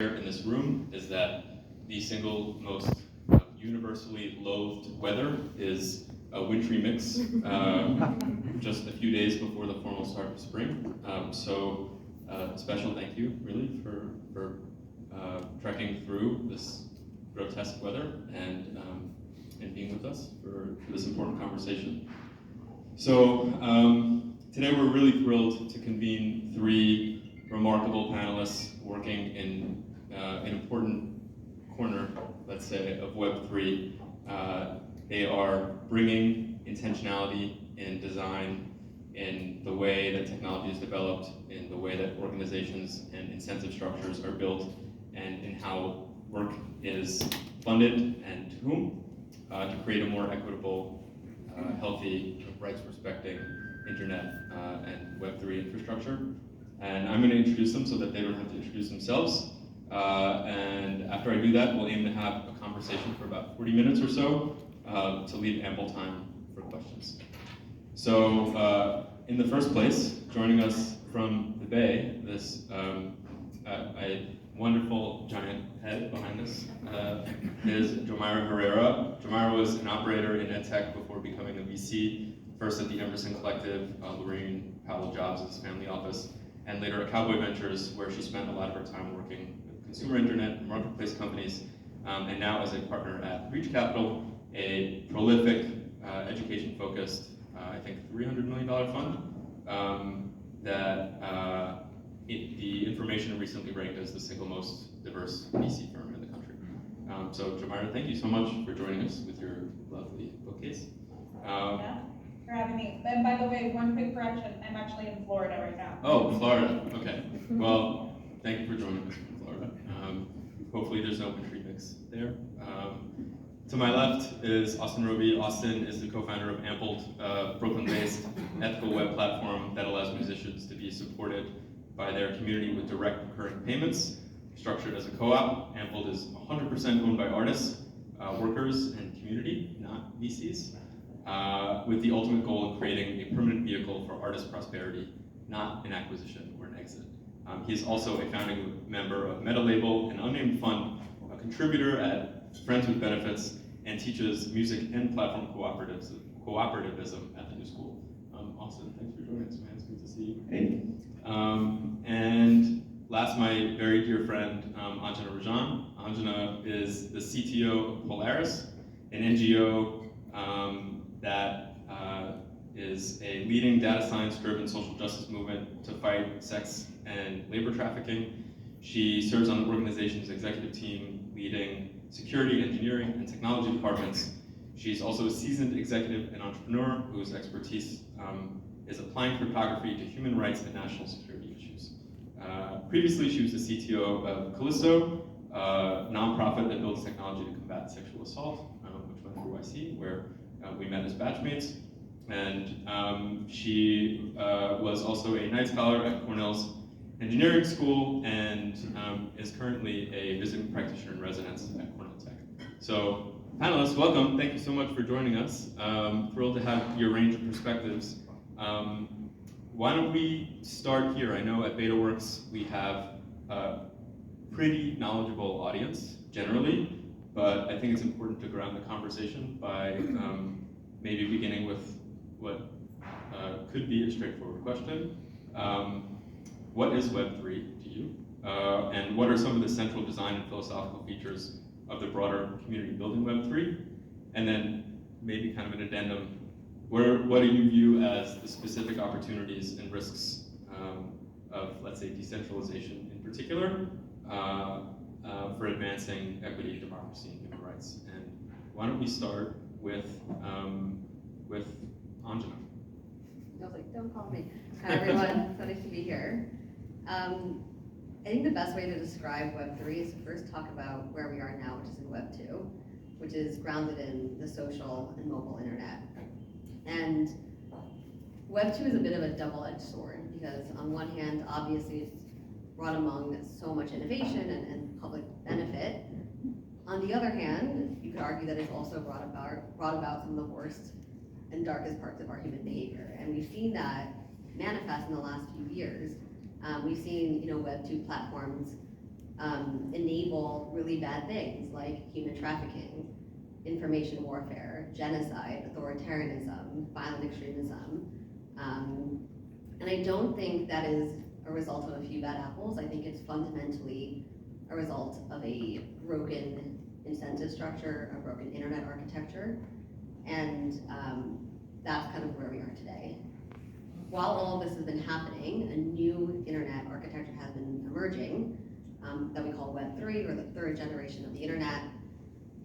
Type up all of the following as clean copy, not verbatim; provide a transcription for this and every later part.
in this room is that the single most universally loathed weather is a wintry mix just a few days before the formal start of spring. So special thank you, really, for trekking through this grotesque weather and being with us for this important conversation. So today we're really thrilled to convene three remarkable panelists working in an important corner, let's say, of Web3. They are bringing intentionality in design, in the way that technology is developed, in the way that organizations and incentive structures are built, and in how work is funded and to whom, to create a more equitable, healthy, rights-respecting internet and Web3 infrastructure. And I'm going to introduce them so that they don't have to introduce themselves. And after I do that, we'll aim to have a conversation for about 40 minutes or so to leave ample time for questions. So in the first place, joining us from the Bay, this a wonderful giant head behind us is Jomira Herrera. Jomira was an operator in EdTech before becoming a VC, first at the Emerson Collective, Lorraine Powell Jobs' at his family office, and later at Cowboy Ventures, where she spent a lot of her time working with consumer internet and marketplace companies, and now as a partner at Reach Capital, a prolific, education-focused, I think $300 million fund that the information recently ranked as the single most diverse VC firm in the country. So Jomira, thank you so much for joining us with your lovely bookcase. Yeah, for having me. And by the way, one quick correction, I'm actually in Florida right now. Oh, Florida, okay. Well, thank you for joining us from Florida. Hopefully there's no wintry mix there. To my left is Austin Roby. Austin is the co-founder of Ampled, Brooklyn-based ethical web platform that allows musicians to be supported by their community with direct recurring payments, structured as a co-op. Ampled is 100% owned by artists, workers, and community, not VCs, with the ultimate goal of creating a permanent vehicle for artist prosperity, not an acquisition or an exit. He is also a founding member of Meta Label, an unnamed fund, a contributor at Friends with Benefits, and teaches music and platform cooperativism at the New School. Austin, thanks for joining us, man. It's good to see you. Hey. And last, my very dear friend, Anjana Rajan. Anjana is the CTO of Polaris, an NGO that is a leading data science-driven social justice movement to fight sex and labor trafficking. She serves on the organization's executive team, leading security, engineering, and technology departments. She's also a seasoned executive and entrepreneur whose expertise is applying cryptography to human rights and national security issues. Previously, she was the CTO of Callisto, a nonprofit that builds technology to combat sexual assault, which went through YC, where we met as batchmates. And she was also a Knight Scholar at Cornell's Engineering School and is currently a visiting practitioner in residence at Cornell Tech. So, panelists, welcome. Thank you so much for joining us. Thrilled to have your range of perspectives. Why don't we start here? I know at BetaWorks we have a pretty knowledgeable audience, generally, but I think it's important to ground the conversation by maybe beginning with what could be a straightforward question. What is Web3 to you? And what are some of the central design and philosophical features of the broader community building Web3? And then maybe kind of an addendum, what do you view as the specific opportunities and risks of, let's say, decentralization in particular for advancing equity, democracy, and human rights? And why don't we start with Anjana? I was like, don't call me. Hi everyone, so nice to be here. I think the best way to describe Web3 is to first talk about where we are now, which is in Web 2, which is grounded in the social and mobile internet. And Web 2 is a bit of a double-edged sword because on one hand, obviously it's brought among so much innovation and public benefit. On the other hand, you could argue that it's also brought about some of the worst and darkest parts of our human behavior. And we've seen that manifest in the last few years. We've seen, Web 2 platforms enable really bad things like human trafficking, information warfare, genocide, authoritarianism, violent extremism. And I don't think that is a result of a few bad apples. I think it's fundamentally a result of a broken incentive structure, a broken internet architecture, and that's kind of where we are today. While all of this has been happening, a new internet architecture has been emerging that we call Web3, or the third generation of the internet,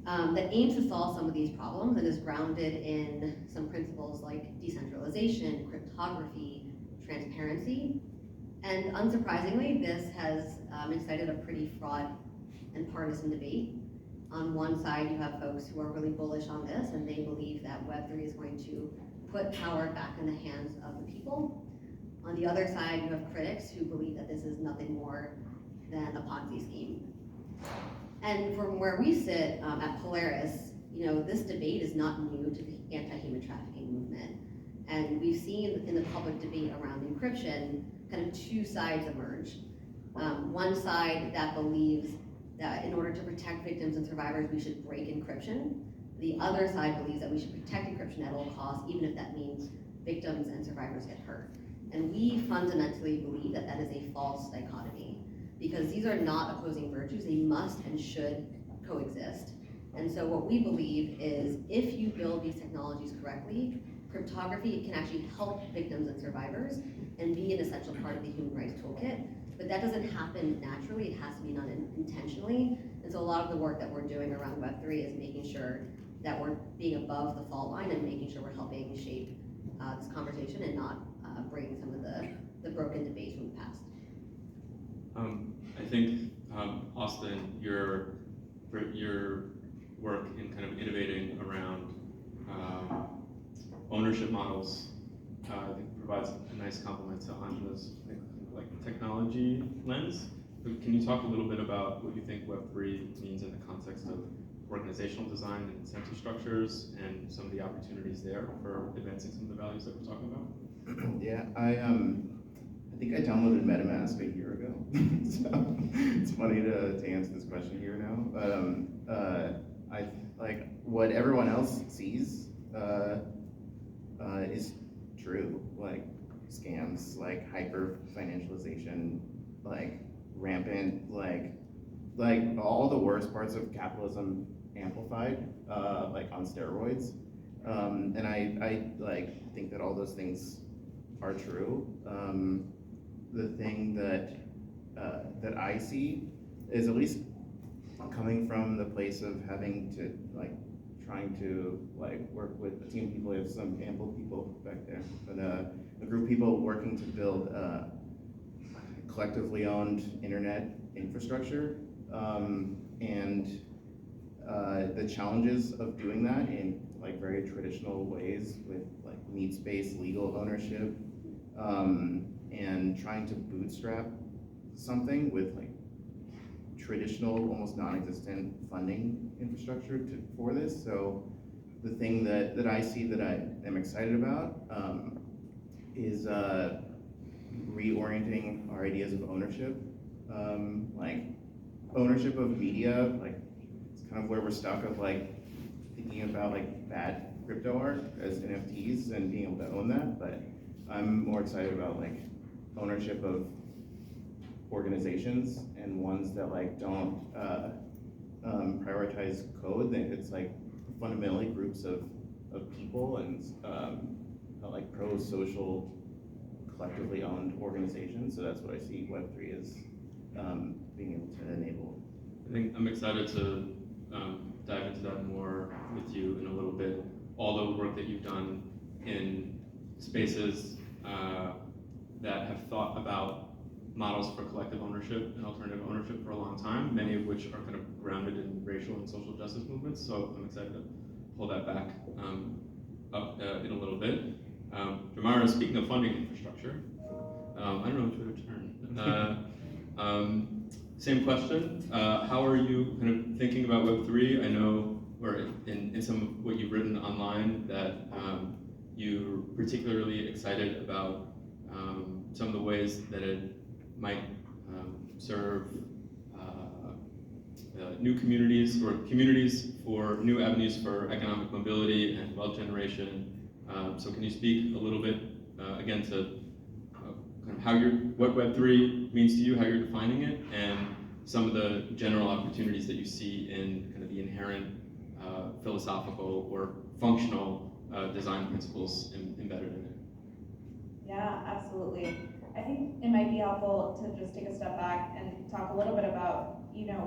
that aims to solve some of these problems and is grounded in some principles like decentralization, cryptography, transparency. And unsurprisingly, this has incited a pretty fraught and partisan debate. On one side, you have folks who are really bullish on this, and they believe that Web3 is going to put power back in the hands of the people. On the other side, you have critics who believe that this is nothing more than a Ponzi scheme. And from where we sit at Polaris, this debate is not new to the anti-human trafficking movement. And we've seen in the public debate around encryption kind of two sides emerge. One side that believes that in order to protect victims and survivors, we should break encryption. The other side believes that we should protect encryption at all costs, even if that means victims and survivors get hurt. And we fundamentally believe that that is a false dichotomy, because these are not opposing virtues. They must and should coexist. And so what we believe is if you build these technologies correctly, cryptography can actually help victims and survivors and be an essential part of the human rights toolkit. But that doesn't happen naturally, it has to be done intentionally. And so a lot of the work that we're doing around Web3 is making sure that we're being above the fault line and making sure we're helping shape this conversation and not bring some of the broken debates from the past. I think, Austin, your work in kind of innovating around ownership models, I think provides a nice complement to Anjana's technology lens. Can you talk a little bit about what you think Web3 means in the context of organizational design and incentive structures and some of the opportunities there for advancing some of the values that we're talking about? Yeah, I think I downloaded MetaMask a year ago, so it's funny to answer this question here now. But I like what everyone else sees is true. Like scams, like hyper financialization, like rampant, like all the worst parts of capitalism amplified, like on steroids. And I like think that all those things are true. The thing that I see is, at least coming from the place of having to trying to work with a team of people. We have some ample people back there, but a group of people working to build collectively owned internet infrastructure, and the challenges of doing that in very traditional ways with needs-based legal ownership, and trying to bootstrap something with traditional, almost non-existent funding infrastructure for this. So the thing that I see that I am excited about is reorienting our ideas of ownership. Ownership of media, it's kind of where we're stuck of thinking about bad crypto art as NFTs and being able to own that. But I'm more excited about ownership of organizations, and ones that don't prioritize code. That it's fundamentally groups of people and pro-social, collectively owned organizations. So that's what I see Web3 as being able to enable. I think I'm excited to dive into that more with you in a little bit. All the work that you've done in spaces that have thought about models for collective ownership and alternative ownership for a long time, many of which are kind of grounded in racial and social justice movements. So I'm excited to pull that back up in a little bit. Jamara, speaking of funding infrastructure, I don't know which way to turn. Same question. How are you kind of thinking about Web3? I know, or in some of what you've written online, that you're particularly excited about some of the ways that it might serve new communities or communities for new avenues for economic mobility and wealth generation. So can you speak a little bit again to kind of how what Web3 means to you, how you're defining it, and some of the general opportunities that you see in kind of the inherent philosophical or functional design principles embedded in it? Yeah, absolutely. I think it might be helpful to just take a step back and talk a little bit about,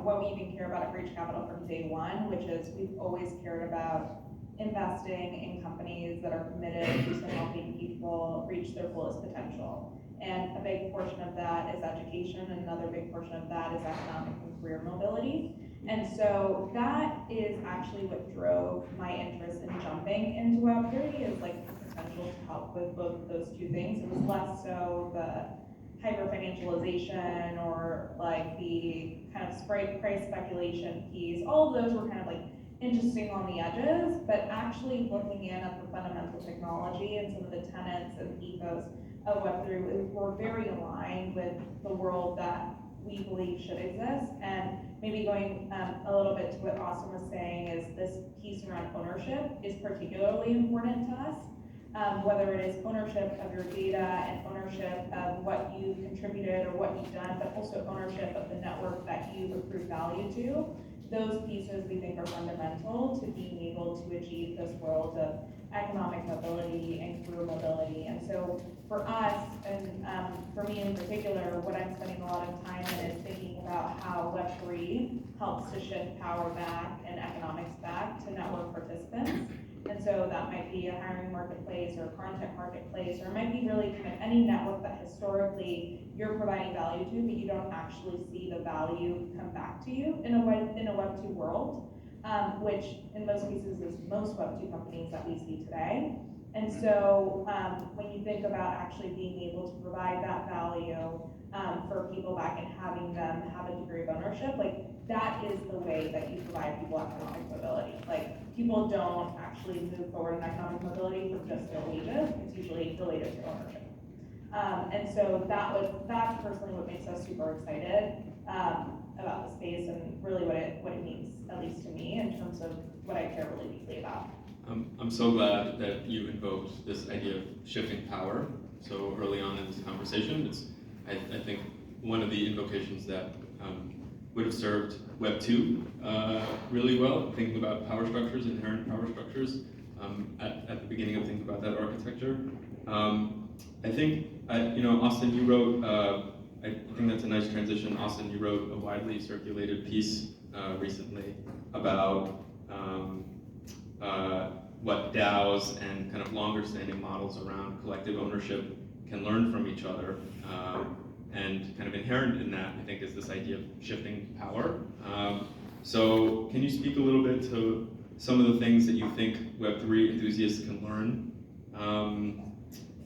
what we even care about at Breach Capital from day one, which is we've always cared about investing in companies that are committed to helping people reach their fullest potential. And a big portion of that is education, and another big portion of that is economic and career mobility. And so that is actually what drove my interest in jumping into Web3, is like the potential to help with both of those two things. It was less so the hyper-financialization or like the kind of price speculation piece. All of those were kind of like interesting on the edges, but actually looking in at the fundamental technology and some of the tenets and ethos of Web3 were very aligned with the world that we believe should exist. And maybe going a little bit to what Austin was saying is this piece around ownership is particularly important to us. Whether it is ownership of your data and ownership of what you've contributed or what you've done, but also ownership of the network that you've accrued value to. Those pieces we think are fundamental to being able to achieve this world of economic mobility and career mobility. And so for us, and for me in particular, what I'm spending a lot of time in is thinking about how Web3 helps to shift power back and economics back to network participants. And so that might be a hiring marketplace or a content marketplace, or it might be really kind of any network that historically you're providing value to, but you don't actually see the value come back to you in a Web2 world, which in most cases is most Web2 companies that we see today. And so when you think about actually being able to provide that value for people back and having them have a degree of ownership, like that is the way that you provide people economic mobility. Like people don't actually move forward in economic mobility for just their wages. It's usually related to ownership. And so that's personally what makes us super excited about the space and really what it means, at least to me, in terms of what I care really deeply about. I'm so glad that you invoked this idea of shifting power so early on in this conversation. I think one of the invocations that would have served Web 2 really well, thinking about power structures, inherent power structures, at the beginning of thinking about that architecture. I think, Austin, you wrote, I think that's a nice transition. Austin, you wrote a widely circulated piece recently about what DAOs and kind of longer standing models around collective ownership can learn from each other. And kind of inherent in that, I think, is this idea of shifting power. So can you speak a little bit to some of the things that you think Web3 enthusiasts can learn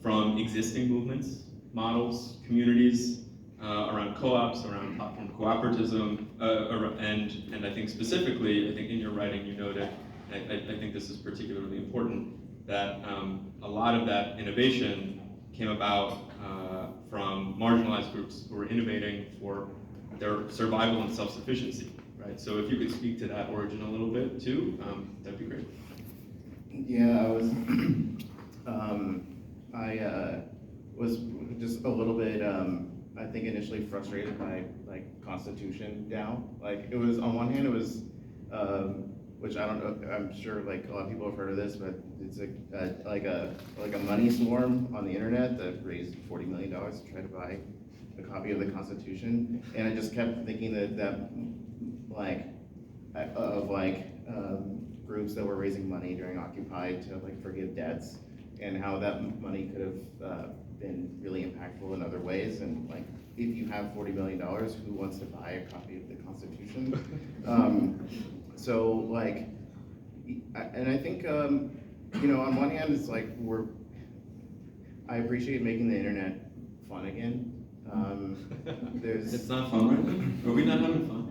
from existing movements, models, communities, around co-ops, around platform cooperatism, and I think specifically, I think in your writing you noted, I think this is particularly important, that a lot of that innovation came about from marginalized groups who were innovating for their survival and self-sufficiency, right? So if you could speak to that origin a little bit too, that'd be great. Yeah, I was just a little bit, I think initially frustrated by like Constitution DAO. Like it was, on one hand it was, which I don't know, I'm sure like a lot of people have heard of this, but it's like a money swarm on the internet that raised $40 million to try to buy a copy of the Constitution. And I just kept thinking that groups that were raising money during Occupy to like forgive debts, and how that money could have been really impactful in other ways. And like, if you have $40 million, who wants to buy a copy of the Constitution? So like, and I think, on one hand, it's like I appreciate making the internet fun again. It's not fun, right? Are we not having fun?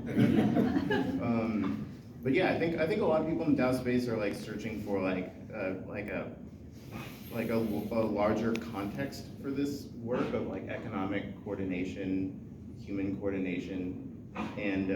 But yeah, I think a lot of people in the DAO space are like searching for like a larger context for this work of like economic coordination, human coordination, and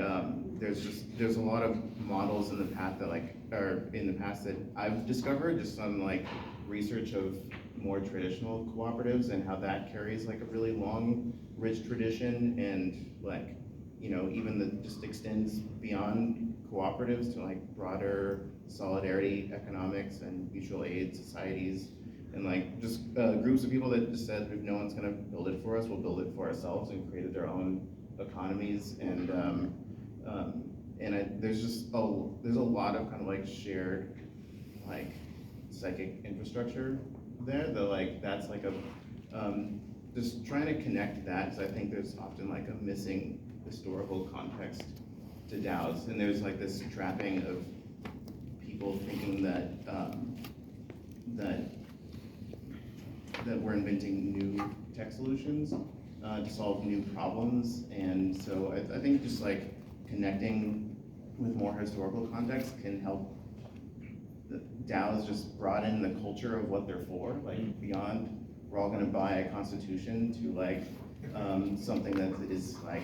there's a lot of models in the path that or in the past that I've discovered, just some like research of more traditional cooperatives and how that carries like a really long, rich tradition, and like, even that just extends beyond cooperatives to like broader solidarity economics and mutual aid societies, and like just groups of people that just said, if no one's gonna build it for us, we'll build it for ourselves, and created their own economies. There's a lot of kind of like shared like psychic infrastructure there that like that's like a just trying to connect that, because I think there's often like a missing historical context to DAOs, and there's like this trapping of people thinking that that we're inventing new tech solutions to solve new problems. And so I think just like connecting with more historical context can help the DAOs just broaden the culture of what they're for, like beyond we're all gonna buy a constitution to like something that is like,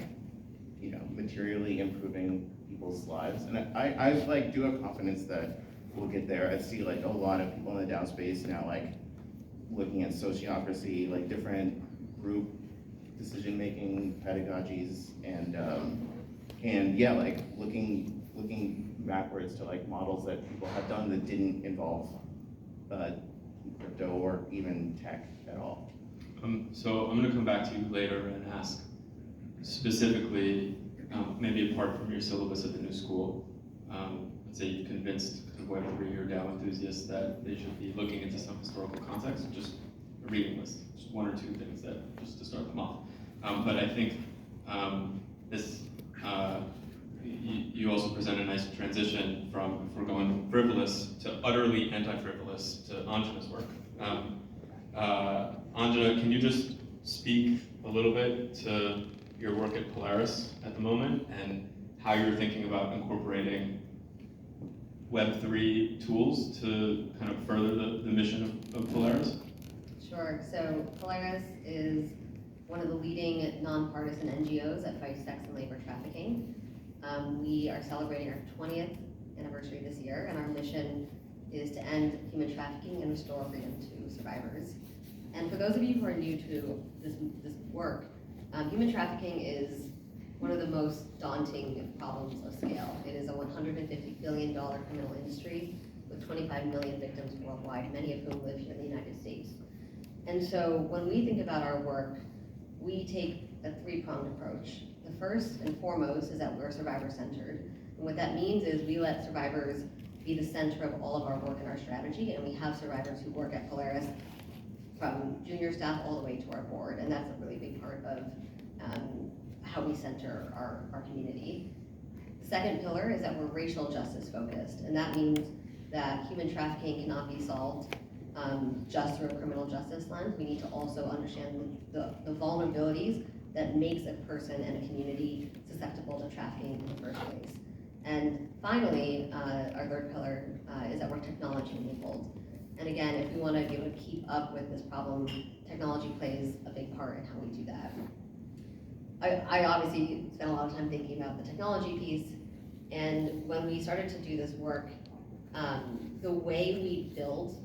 materially improving people's lives. And I like do have confidence that we'll get there. I see like a lot of people in the DAO space now like looking at sociocracy, like different group decision-making pedagogies, and yeah, like looking backwards to like models that people have done that didn't involve crypto or even tech at all. So I'm going to come back to you later and ask specifically, maybe apart from your syllabus at the new school, let's say you've convinced Web3 or DAO enthusiasts that they should be looking into some historical context, just a reading list, just one or two things that just to start them off. But I think this, you also present a nice transition from, if we're going frivolous to utterly anti-frivolous, to Anjana's work. Anjana, can you just speak a little bit to your work at Polaris at the moment and how you're thinking about incorporating Web3 tools to kind of further the mission of Polaris? Sure. So Polaris is one of the leading nonpartisan NGOs that fights sex and labor trafficking. We are celebrating our 20th anniversary this year, and our mission is to end human trafficking and restore freedom to survivors. And for those of you who are new to this work, human trafficking is one of the most daunting problems of scale. It is a $150 billion criminal industry with 25 million victims worldwide, many of whom live here in the United States. And so when we think about our work, we take a three-pronged approach. The first and foremost is that we're survivor-centered. And what that means is we let survivors be the center of all of our work and our strategy, and we have survivors who work at Polaris from junior staff all the way to our board, and that's a really big part of how we center our community. The second pillar is that we're racial justice focused, and that means that human trafficking cannot be solved just through a criminal justice lens. We need to also understand the vulnerabilities that makes a person and a community susceptible to trafficking in the first place. And finally, our third pillar is that we're technology enabled. And again, if we want to be able to keep up with this problem, technology plays a big part in how we do that. I obviously spent a lot of time thinking about the technology piece, and when we started to do this work, the way we build,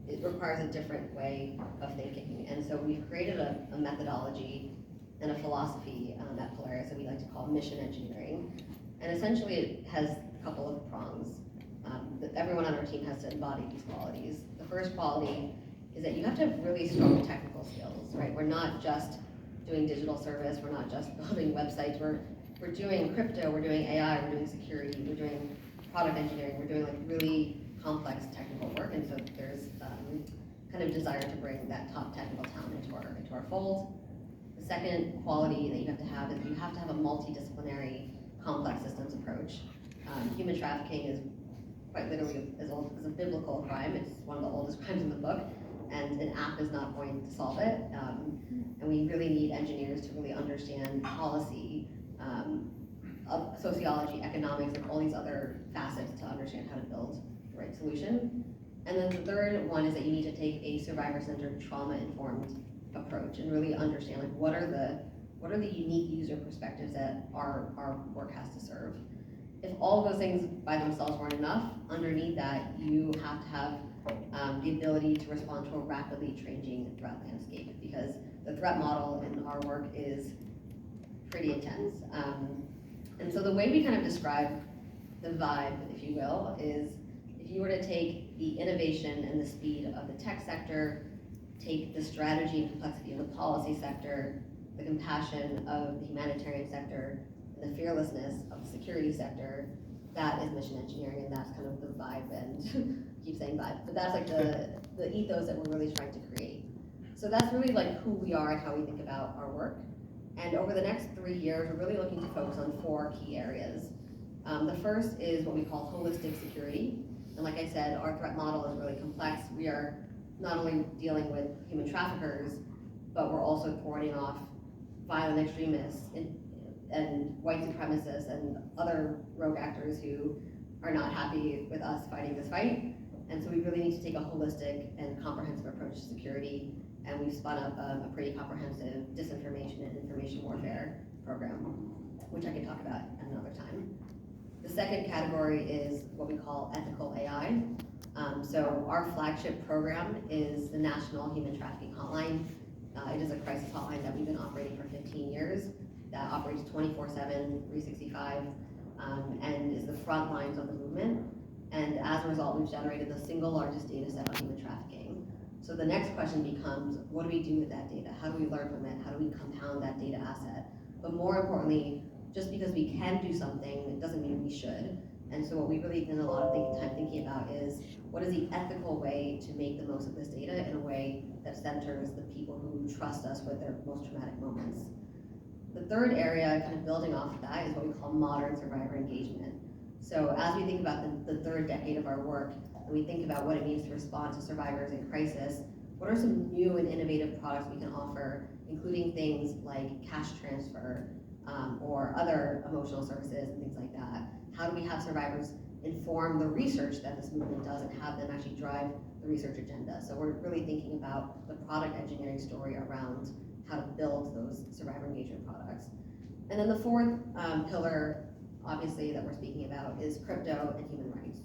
it requires a different way of thinking. And so we've created a methodology and a philosophy at Polaris that we like to call mission engineering. And essentially it has a couple of prongs that everyone on our team has to embody these qualities. The first quality is that you have to have really strong technical skills, right? We're not just doing digital service, we're not just building websites, we're doing crypto, we're doing AI, we're doing security, we're doing product engineering, we're doing like really complex technical work, and so there's kind of desire to bring that top technical talent into our fold. The second quality that you have is that you have to have a multidisciplinary, complex systems approach. Human trafficking is quite literally as old as a biblical crime. It's one of the oldest crimes in the book, and an app is not going to solve it. And we really need engineers to really understand policy, sociology, economics, and all these other facets to understand how to build the right solution. And then the third one is that you need to take a survivor-centered, trauma-informed approach and really understand like what are the unique user perspectives that our work has to serve. if all of those things by themselves weren't enough, underneath that, you have to have the ability to respond to a rapidly changing threat landscape, because the threat model in our work is pretty intense. And so the way we kind of describe the vibe, if you will, is if you were to take the innovation and the speed of the tech sector, take the strategy and complexity of the policy sector, the compassion of the humanitarian sector, and the fearlessness of the security sector, that is mission engineering, and that's kind of the vibe, and I keep saying vibe, but that's like the ethos that we're really trying to create. So that's really like who we are and how we think about our work. And over the next 3 years, we're really looking to focus on 4 key areas. The first is what we call holistic security. And like I said, our threat model is really complex. We are not only dealing with human traffickers, but we're also thwarting off violent extremists and white supremacists and other rogue actors who are not happy with us fighting this fight. And so we really need to take a holistic and comprehensive approach to security. And we've spun up a pretty comprehensive disinformation and information warfare program, which I can talk about at another time. The second category is what we call ethical AI. So our flagship program is the National Human Trafficking Hotline. It is a crisis hotline that we've been operating for 15 years, that operates 24/7, 365, and is the front lines of the movement. And as a result, we've generated the single largest data set on human trafficking. So the next question becomes, what do we do with that data? How do we learn from it? How do we compound that data asset? But more importantly, just because we can do something, it doesn't mean we should. And so what we really spend a lot of time thinking about is, what is the ethical way to make the most of this data in a way that centers the people who trust us with their most traumatic moments? The third area, kind of building off of that, is what we call modern survivor engagement. So as we think about the third decade of our work, and we think about what it means to respond to survivors in crisis, what are some new and innovative products we can offer, including things like cash transfer, or other emotional services and things like that? How do we have survivors inform the research that this movement does and have them actually drive the research agenda? So we're really thinking about the product engineering story around how to build those survivor engagement products. And then the fourth pillar, obviously, that we're speaking about is crypto and human rights.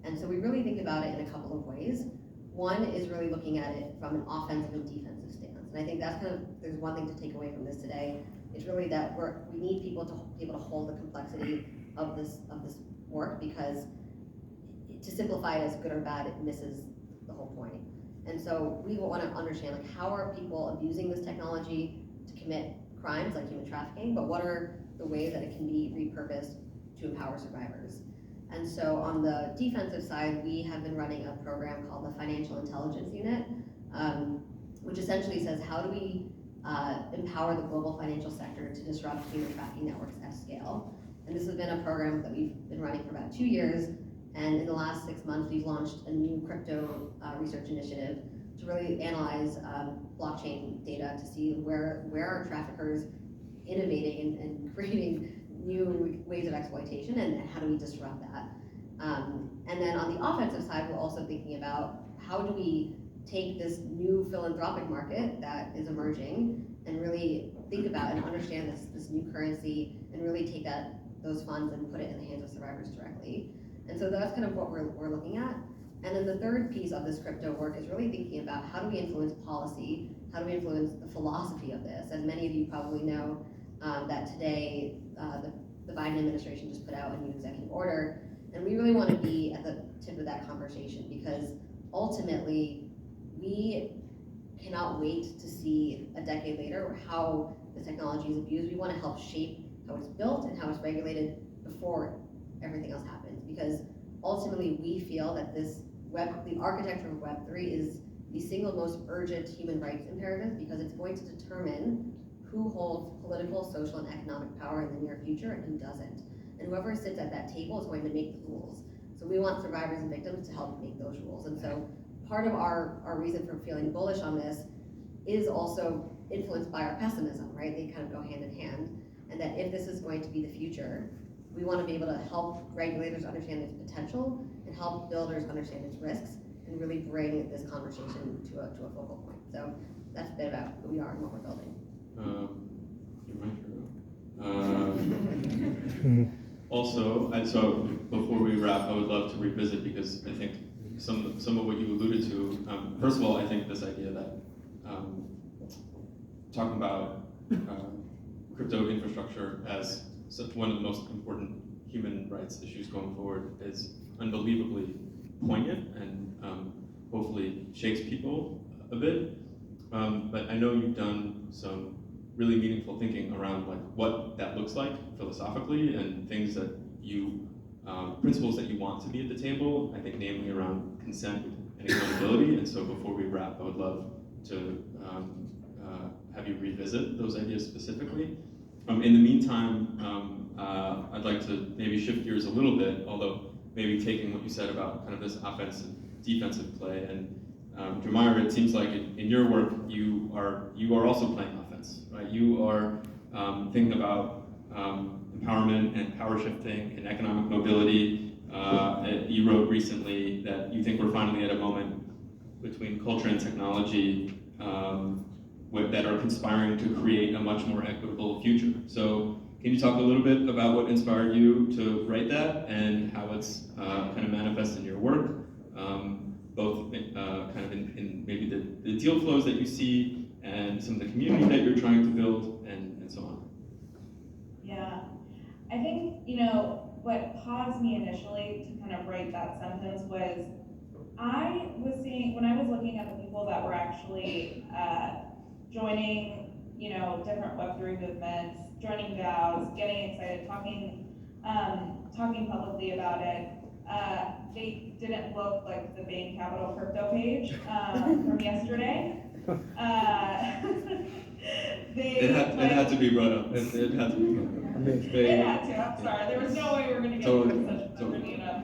And so we really think about it in a couple of ways. One is really looking at it from an offensive and defensive stance. And I think that's kind of, there's one thing to take away from this today. It's really that we need people to be able to hold the complexity of this work, because to simplify it as good or bad, it misses the whole point. And so we want to understand, like, how are people abusing this technology to commit crimes like human trafficking, but what are the ways that it can be repurposed to empower survivors? And so on the defensive side, we have been running a program called the Financial Intelligence Unit, which essentially says, how do we empower the global financial sector to disrupt human trafficking networks at scale? And this has been a program that we've been running for about 2 years. And in the last 6 months, we've launched a new crypto research initiative to really analyze blockchain data to see where are traffickers innovating and creating new ways of exploitation, and how do we disrupt that. And then on the offensive side, we're also thinking about, how do we take this new philanthropic market that is emerging and really think about and understand this new currency, and really take those funds and put it in the hands of survivors directly. And so that's kind of what we're looking at. And then the third piece of this crypto work is really thinking about, how do we influence policy? How do we influence the philosophy of this? And many of you probably know that today the Biden administration just put out a new executive order, and we really want to be at the tip of that conversation, because ultimately we cannot wait to see a decade later how the technology is abused. We want to help shape how it's built and how it's regulated before everything else happens, because ultimately we feel that the architecture of Web3 is the single most urgent human rights imperative, because it's going to determine who holds political, social, and economic power in the near future and who doesn't. And whoever sits at that table is going to make the rules. So we want survivors and victims to help make those rules. And so part of our reason for feeling bullish on this is also influenced by our pessimism, right? They kind of go hand in hand. And that if this is going to be the future, we want to be able to help regulators understand its potential and help builders understand its risks, and really bring this conversation to a focal point. So that's a bit about who we are and what we're building. Your mic. Also, and so before we wrap, I would love to revisit because I think some of what you alluded to. First of all, I think this idea that talking about crypto infrastructure as one of the most important human rights issues going forward is unbelievably poignant and hopefully shakes people a bit. But I know you've done some really meaningful thinking around like what that looks like philosophically and things that you, principles that you want to be at the table, I think namely around consent and accountability. And so before we wrap, I would love to have you revisit those ideas specifically. In the meantime, I'd like to maybe shift gears a little bit, although maybe taking what you said about kind of this offensive, defensive play. And Jamire, it seems like in your work, you are also playing offense, right? You are thinking about empowerment and power shifting and economic mobility. You wrote recently that you think we're finally at a moment between culture and technology that are conspiring to create a much more equitable future. So can you talk a little bit about what inspired you to write that and how it's kind of manifests in your work, both kind of in maybe the deal flows that you see and some of the community that you're trying to build and so on? Yeah, I think, what paused me initially to kind of write that sentence was I was seeing, when I was looking at the people that were actually joining, different Web3 movements, joining DAOs, getting excited, talking publicly about it, they didn't look like the Bain Capital crypto page from yesterday. It had to be brought up. It had to be brought up. It had to, I'm sorry. There was no way we were gonna get through such a bringing it up.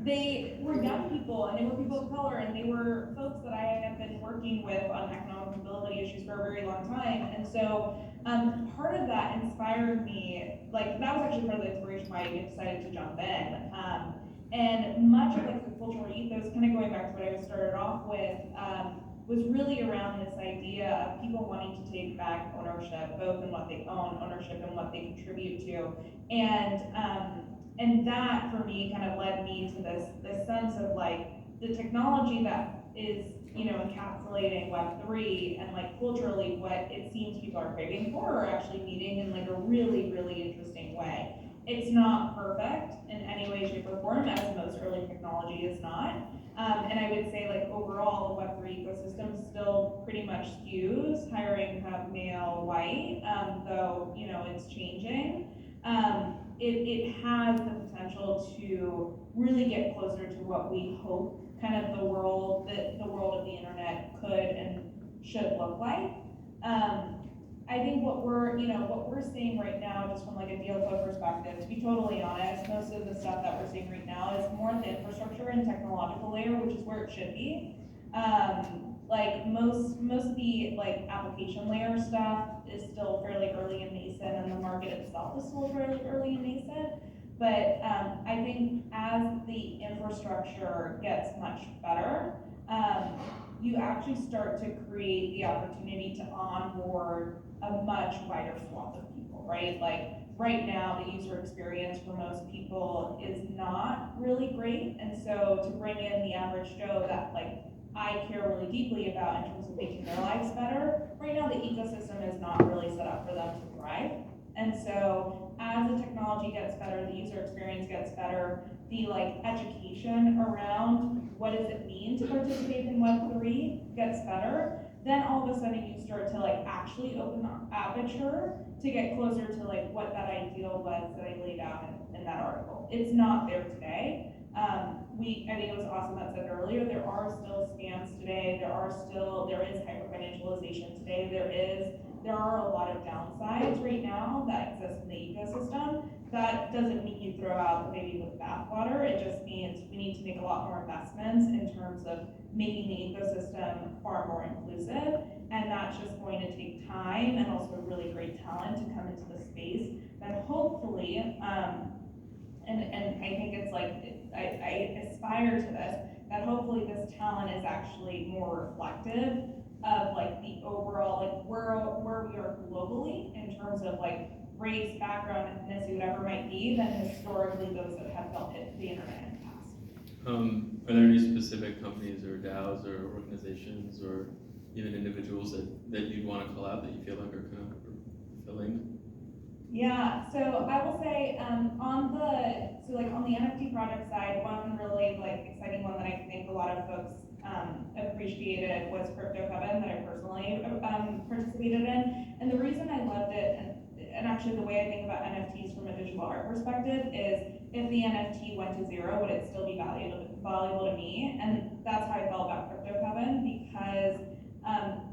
They were young people and they were people of color and they were folks that I have been working with on economic mobility issues for a very long time. And so part of that inspired me, like that was actually part of the inspiration why I decided to jump in. And much of like the cultural ethos, kind of going back to what I started off with, was really around this idea of people wanting to take back ownership, both in what they own, ownership and what they contribute to. And that for me kind of led me to this sense of like the technology that is, encapsulating Web3 and like culturally what it seems people are craving for are actually meeting in like a really, really interesting way. It's not perfect in any way, shape, or form, as most early technology is not. And I would say like overall the Web3 ecosystem still pretty much skews higher income, male, white, though, it's changing. It has the potential to really get closer to what we hope kind of the world of the internet could and should look like. I think what we're seeing right now, just from like a deal flow perspective, to be totally honest, most of the stuff that we're seeing right now is more at the infrastructure and technological layer, which is where it should be. Like most of the like application layer stuff is still fairly early and nascent, and the market itself is still fairly early and nascent. But I think as the infrastructure gets much better, you actually start to create the opportunity to onboard a much wider swath of people, right? Like right now, the user experience for most people is not really great, and so to bring in the average Joe that like I care really deeply about in terms of making their lives better, right now the ecosystem is not really set up for them to thrive. And so as the technology gets better, the user experience gets better, the like education around what does it mean to participate in Web3 gets better, then all of a sudden you start to like actually open the aperture to get closer to like what that ideal was that I laid out in that article. It's not there today. I think it was awesome that said earlier, there are still scams today, there is hyper-financialization today, there are a lot of downsides right now that exist in the ecosystem. That doesn't mean you throw out the baby with the bathwater, it just means we need to make a lot more investments in terms of making the ecosystem far more inclusive, and that's just going to take time and also really great talent to come into the space that hopefully, and I think it's like, I aspire to this, that hopefully this talent is actually more reflective of like the overall, like where we are globally in terms of like race, background, ethnicity, whatever it might be, than historically those that have built the internet in the past. Are there any specific companies or DAOs or organizations or even individuals that you'd want to call out that you feel like are kind of fulfilling? Yeah, so I will say on the NFT project side, one really exciting one that I think a lot of folks appreciated was Crypto Coven, that I personally participated in. And the reason I loved it, and actually the way I think about NFTs from a digital art perspective, is if the NFT went to zero, would it still be valuable to me? And that's how I felt about Crypto Coven, because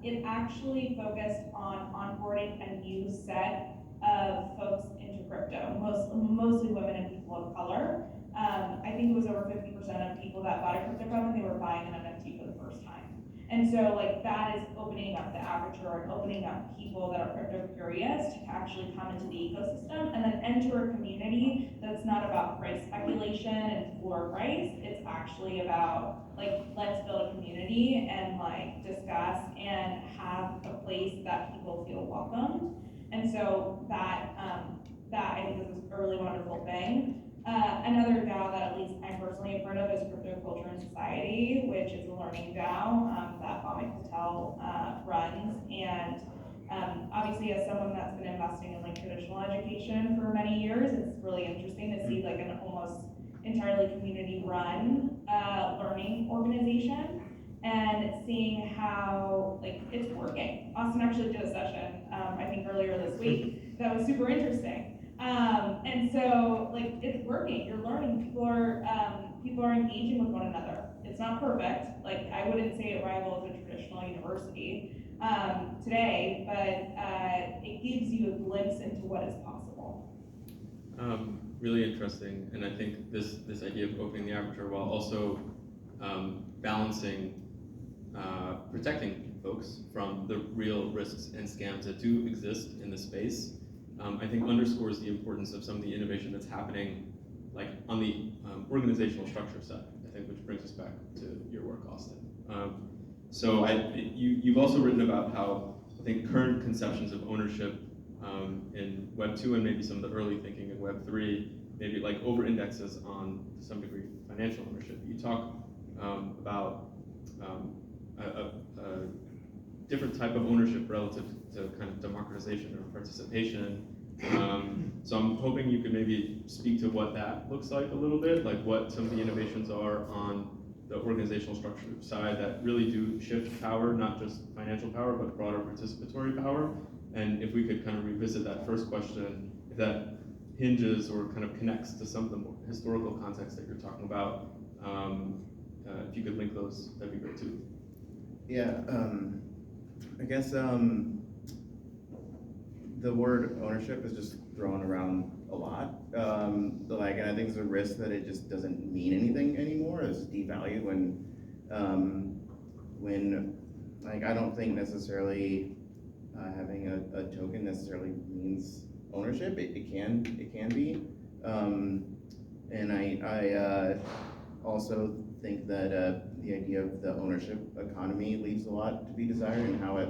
it actually focused on onboarding a new set of folks into crypto, mostly women and people of color. I think it was over 50% of people that bought a crypto coin, they were buying an NFT for the first time. And so that is opening up the aperture and opening up people that are crypto curious to actually come into the ecosystem and then enter a community that's not about price speculation and floor price. It's actually about let's build a community and discuss and have a place that people feel welcomed. And so that I think is a really wonderful thing. Another DAO that at least I personally have heard of is Crypto Culture and Society, which is a learning DAO that Bhavik Patel runs. And obviously, as someone that's been investing in traditional education for many years, it's really interesting to see an almost entirely community-run learning organization, and seeing how it's working. Austin actually did a session, I think earlier this week, that was super interesting. And so it's working. You're learning. People are engaging with one another. It's not perfect. I wouldn't say it rivals a traditional university today, but it gives you a glimpse into what is possible. Really interesting, and I think this idea of opening the aperture while also balancing protecting folks from the real risks and scams that do exist in the space, I think underscores the importance of some of the innovation that's happening on the organizational structure side, I think, which brings us back to your work, Austin. So you've also written about how I think current conceptions of ownership in Web 2 and maybe some of the early thinking in Web 3 maybe over-indexes on, to some degree, financial ownership. You talk about a different type of ownership relative to kind of democratization or participation. So I'm hoping you could maybe speak to what that looks like a little bit, what some of the innovations are on the organizational structure side that really do shift power, not just financial power, but broader participatory power. And if we could kind of revisit that first question, if that hinges or kind of connects to some of the more historical context that you're talking about, if you could link those, that'd be great too. Yeah, I guess the word ownership is just thrown around a lot. And I think there's a risk that it just doesn't mean anything anymore. It's devalued when I don't think necessarily having a token necessarily means ownership. It can be, and I also think that the idea of the ownership economy leaves a lot to be desired, and how it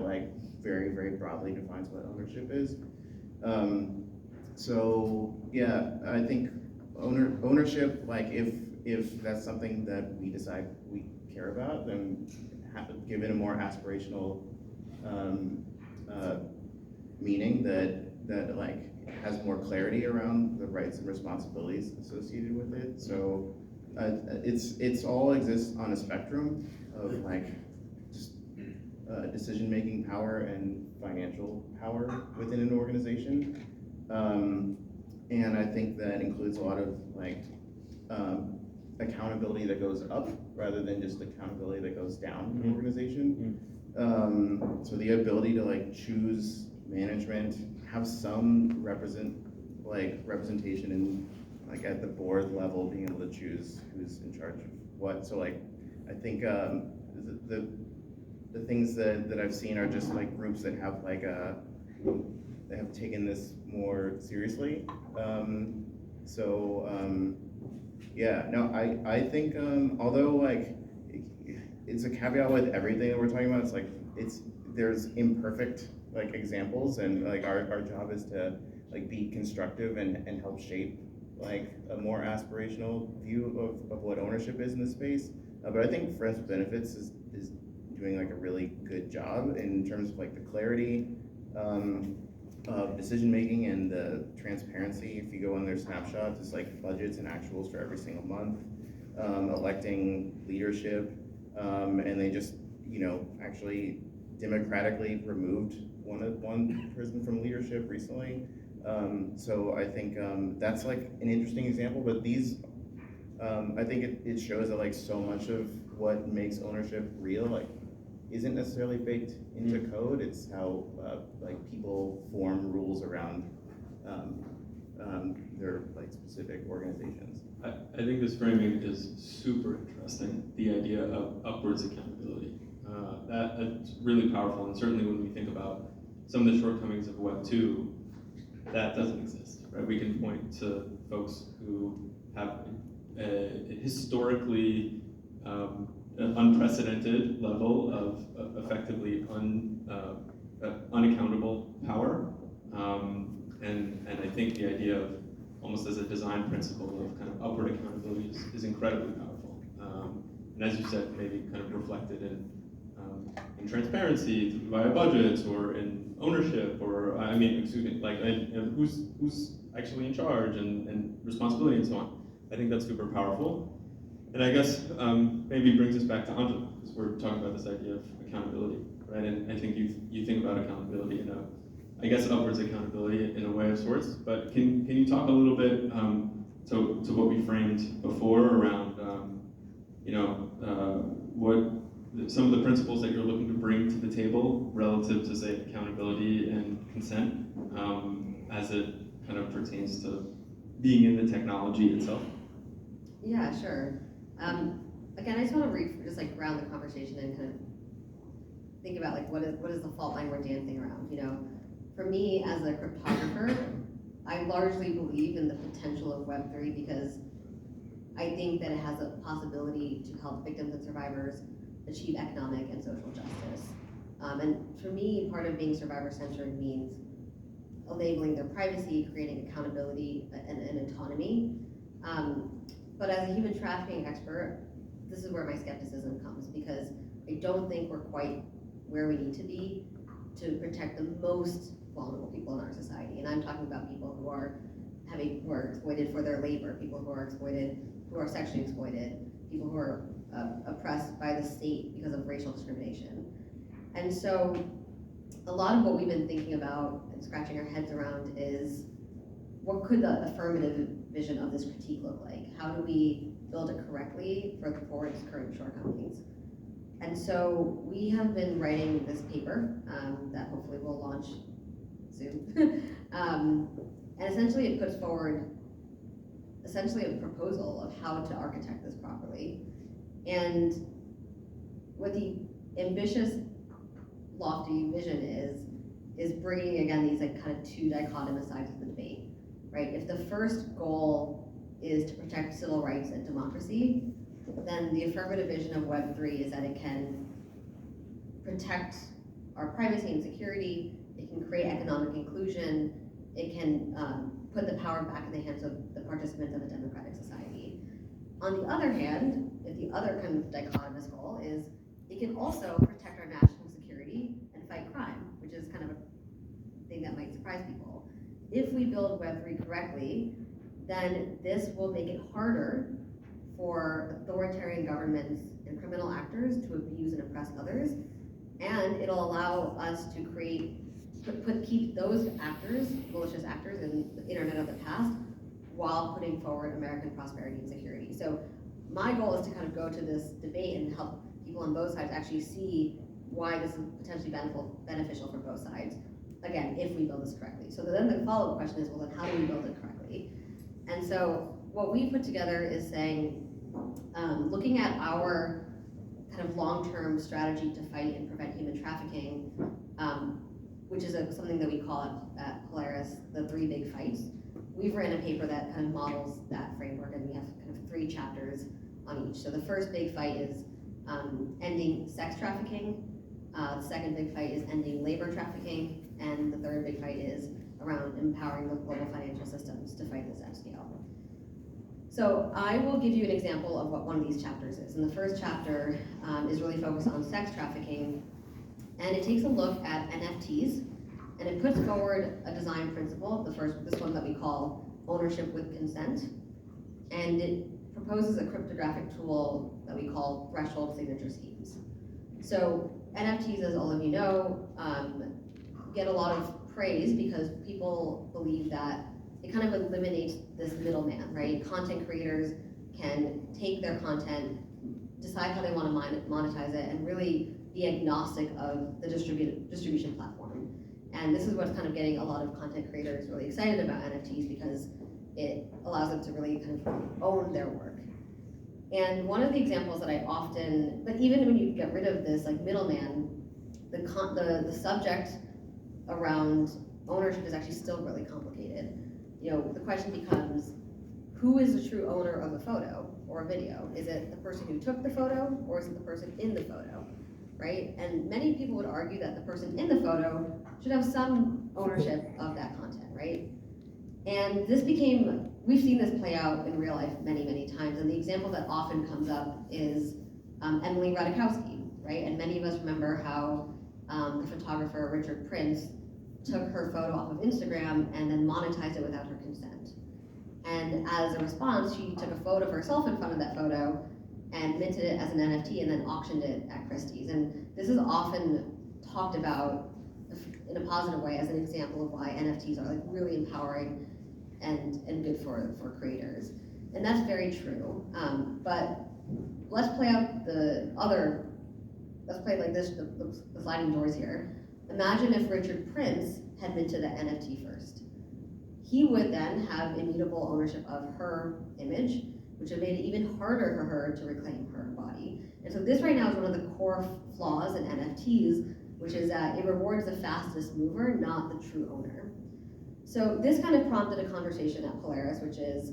very, very broadly defines what ownership is. So yeah, I think ownership, if that's something that we decide we care about, then give it a more aspirational meaning that has more clarity around the rights and responsibilities associated with it. So it's all exists on a spectrum of just decision-making power and financial power within an organization. And I think that includes a lot of accountability that goes up rather than just accountability that goes down in an organization. So the ability to choose management, have some representation in at the board level, being able to choose who's in charge of what. So I think the things that I've seen are just groups that have they have taken this more seriously. Yeah, no, I think although it's a caveat with everything that we're talking about, it's there's imperfect examples, and our job is to like be constructive and help shape like a more aspirational view of what ownership is in the space. But I think Friends with Benefits is doing like a really good job in terms of like the clarity of decision making and the transparency. If you go on their snapshots, it's like budgets and actuals for every single month, electing leadership, and they just actually democratically removed one person from leadership recently. So I think that's like an interesting example, but these, I think it shows that like so much of what makes ownership real, like isn't necessarily baked into code. It's how like people form rules around their like specific organizations. I think this framing is super interesting, the idea of upwards accountability. That's really powerful, and certainly when we think about some of the shortcomings of Web 2, that doesn't exist, right? We can point to folks who have a historically unprecedented level of effectively unaccountable power, and I think the idea of almost as a design principle of kind of upward accountability is incredibly powerful. And as you said, maybe kind of reflected in transparency via budgets or in ownership, or and who's actually in charge and responsibility and so on. I think that's super powerful. And I guess maybe brings us back to Angela, because we're talking about this idea of accountability, right? And I think you think about accountability in I guess upwards accountability in a way of sorts, but can you talk a little bit to what we framed before around what some of the principles that you're looking to bring to the table relative to, say, accountability and consent as it kind of pertains to being in the technology itself? Yeah, sure. Again, I just want to just like ground the conversation and kind of think about like what is the fault line we're dancing around. For me as a cryptographer, I largely believe in the potential of Web3 because I think that it has a possibility to help victims and survivors achieve economic and social justice. And for me, part of being survivor-centered means enabling their privacy, creating accountability and autonomy. But as a human trafficking expert, this is where my skepticism comes because I don't think we're quite where we need to be to protect the most vulnerable people in our society. And I'm talking about people who are exploited for their labor, people who are exploited, who are sexually exploited, people who are oppressed by the state because of racial discrimination. And so a lot of what we've been thinking about and scratching our heads around is what could the affirmative vision of this critique look like? How do we build it correctly for its current shortcomings? And so we have been writing this paper that hopefully will launch soon. And essentially it puts forward a proposal of how to architect this properly. And what the ambitious, lofty vision is bringing again these like kind of two dichotomous sides of the debate, right? If the first goal is to protect civil rights and democracy, then the affirmative vision of Web3 is that it can protect our privacy and security, it can create economic inclusion, it can put the power back in the hands of the participants of a democratic society. On the other hand, if the other kind of dichotomous goal is it can also protect our national security and fight crime, which is kind of a thing that might surprise people. If we build Web3 correctly, then this will make it harder for authoritarian governments and criminal actors to abuse and oppress others, and it'll allow us to keep those actors, malicious actors in the internet of the past, while putting forward American prosperity and security. So my goal is to kind of go to this debate and help people on both sides actually see why this is potentially beneficial for both sides, again, if we build this correctly. So then the follow-up question is, well, then how do we build it correctly? And so what we put together is saying, looking at our kind of long-term strategy to fight and prevent human trafficking, which is something that we call at Polaris the 3 big fights. We've written a paper that kind of models that framework, and we have kind of 3 chapters on each. So the first big fight is ending sex trafficking, the second big fight is ending labor trafficking, and the third big fight is around empowering the global financial systems to fight this at scale. So I will give you an example of what one of these chapters is. And the first chapter is really focused on sex trafficking, and it takes a look at NFTs, and it puts forward a design principle, this one that we call ownership with consent, and it proposes a cryptographic tool that we call threshold signature schemes. So NFTs, as all of you know, get a lot of praise because people believe that it kind of eliminates this middleman, right? Content creators can take their content, decide how they want to monetize it, and really be agnostic of the distribution platform. And this is what's kind of getting a lot of content creators really excited about NFTs, because it allows them to really kind of own their work. And one of the examples that I often, but even when you get rid of this like middleman, the subject around ownership is actually still really complicated. You know, the question becomes, who is the true owner of a photo or a video? Is it the person who took the photo, or is it the person in the photo, right? And many people would argue that the person in the photo should have some ownership of that content, right? And we've seen this play out in real life many, many times. And the example that often comes up is Emily Ratajkowski, right? And many of us remember how the photographer Richard Prince took her photo off of Instagram and then monetized it without her consent. And as a response, she took a photo of herself in front of that photo and minted it as an NFT and then auctioned it at Christie's. And this is often talked about in a positive way as an example of why NFTs are like really empowering and good for creators. And that's very true. But let's play out let's play like this, the sliding doors here. Imagine if Richard Prince had minted the NFT first. He would then have immutable ownership of her image, which would have made it even harder for her to reclaim her body. And so this right now is one of the core flaws in NFTs, which is that it rewards the fastest mover, not the true owner. So this kind of prompted a conversation at Polaris, which is,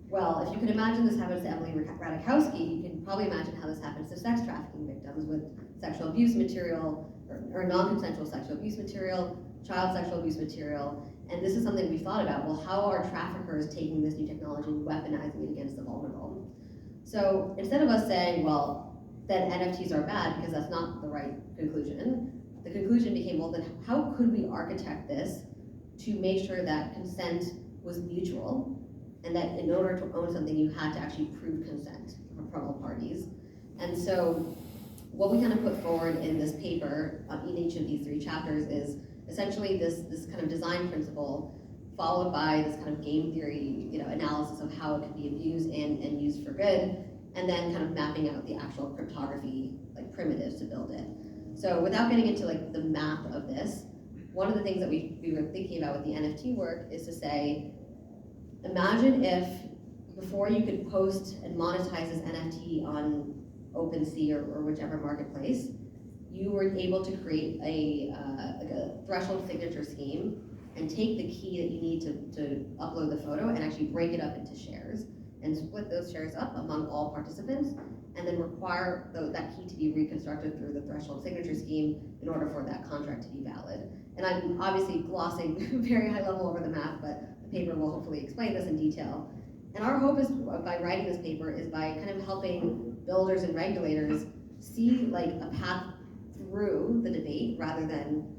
well, if you can imagine this happens to Emily Ratajkowski, you can probably imagine how this happens to sex trafficking victims with sexual abuse material or non-consensual sexual abuse material, child sexual abuse material. And this is something we've thought about. Well, how are traffickers taking this new technology and weaponizing it against the vulnerable? So instead of us saying, well, then NFTs are bad, because that's not the right conclusion, the conclusion became, well, then how could we architect this to make sure that consent was mutual, and that in order to own something, you had to actually prove consent from all parties. And so what we kind of put forward in this paper in each of these 3 chapters is essentially this kind of design principle, followed by this kind of game theory, analysis of how it can be abused and used for good, and then kind of mapping out the actual cryptography like primitives to build it. So without getting into like the math of this, one of the things that we were thinking about with the NFT work is to say, imagine if before you could post and monetize this NFT on OpenSea or whichever marketplace, you were able to create a threshold signature scheme and take the key that you need to upload the photo and actually break it up into shares and split those shares up among all participants, and then require that key to be reconstructed through the threshold signature scheme in order for that contract to be valid. And I'm obviously glossing very high level over the math, but the paper will hopefully explain this in detail. And our hope is, by writing this paper, is by kind of helping builders and regulators see like a path through the debate rather than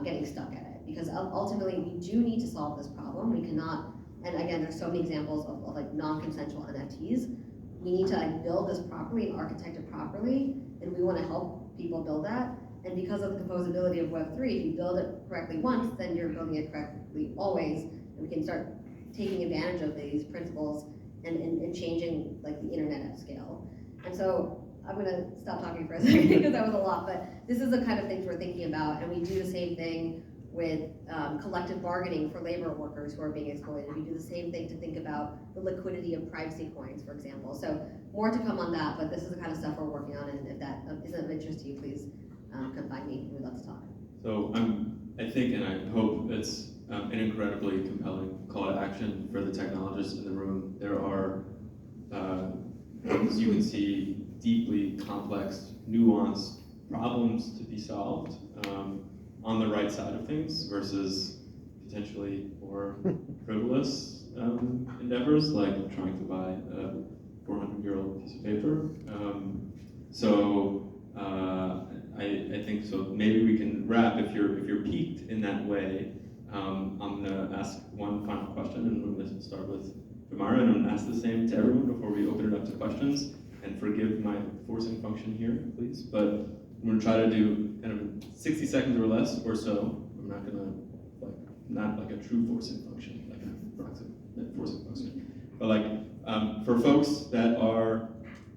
getting stuck at it. Because ultimately we do need to solve this problem. We cannot, and again, there's so many examples of like non-consensual NFTs. We need to like build this properly and architect it properly, and we want to help people build that. And because of the composability of Web3, if you build it correctly once, then you're building it correctly always, and we can start taking advantage of these principles and changing like the internet at scale. And so I'm gonna stop talking for a second because that was a lot, but this is the kind of things we're thinking about, and we do the same thing with collective bargaining for labor workers who are being exploited. We do the same thing to think about the liquidity of privacy coins, for example. So more to come on that, but this is the kind of stuff we're working on, and if that isn't of interest to you, please come find me. We'd love to talk. So I think and I hope it's an incredibly compelling call to action for the technologists in the room. There are, as you can see, deeply complex, nuanced problems to be solved on the right side of things versus potentially more frivolous endeavors, like trying to buy a 400-year-old piece of paper. I think so. Maybe we can wrap if you're piqued in that way. I'm gonna ask one final question, and I'm gonna start with Jamara, and I'm gonna ask the same to everyone before we open it up to questions. And forgive my forcing function here, please. But I'm gonna try to do kind of 60 seconds or less or so. I'm not gonna not like a true forcing function, like an approximate forcing function, but like for folks that are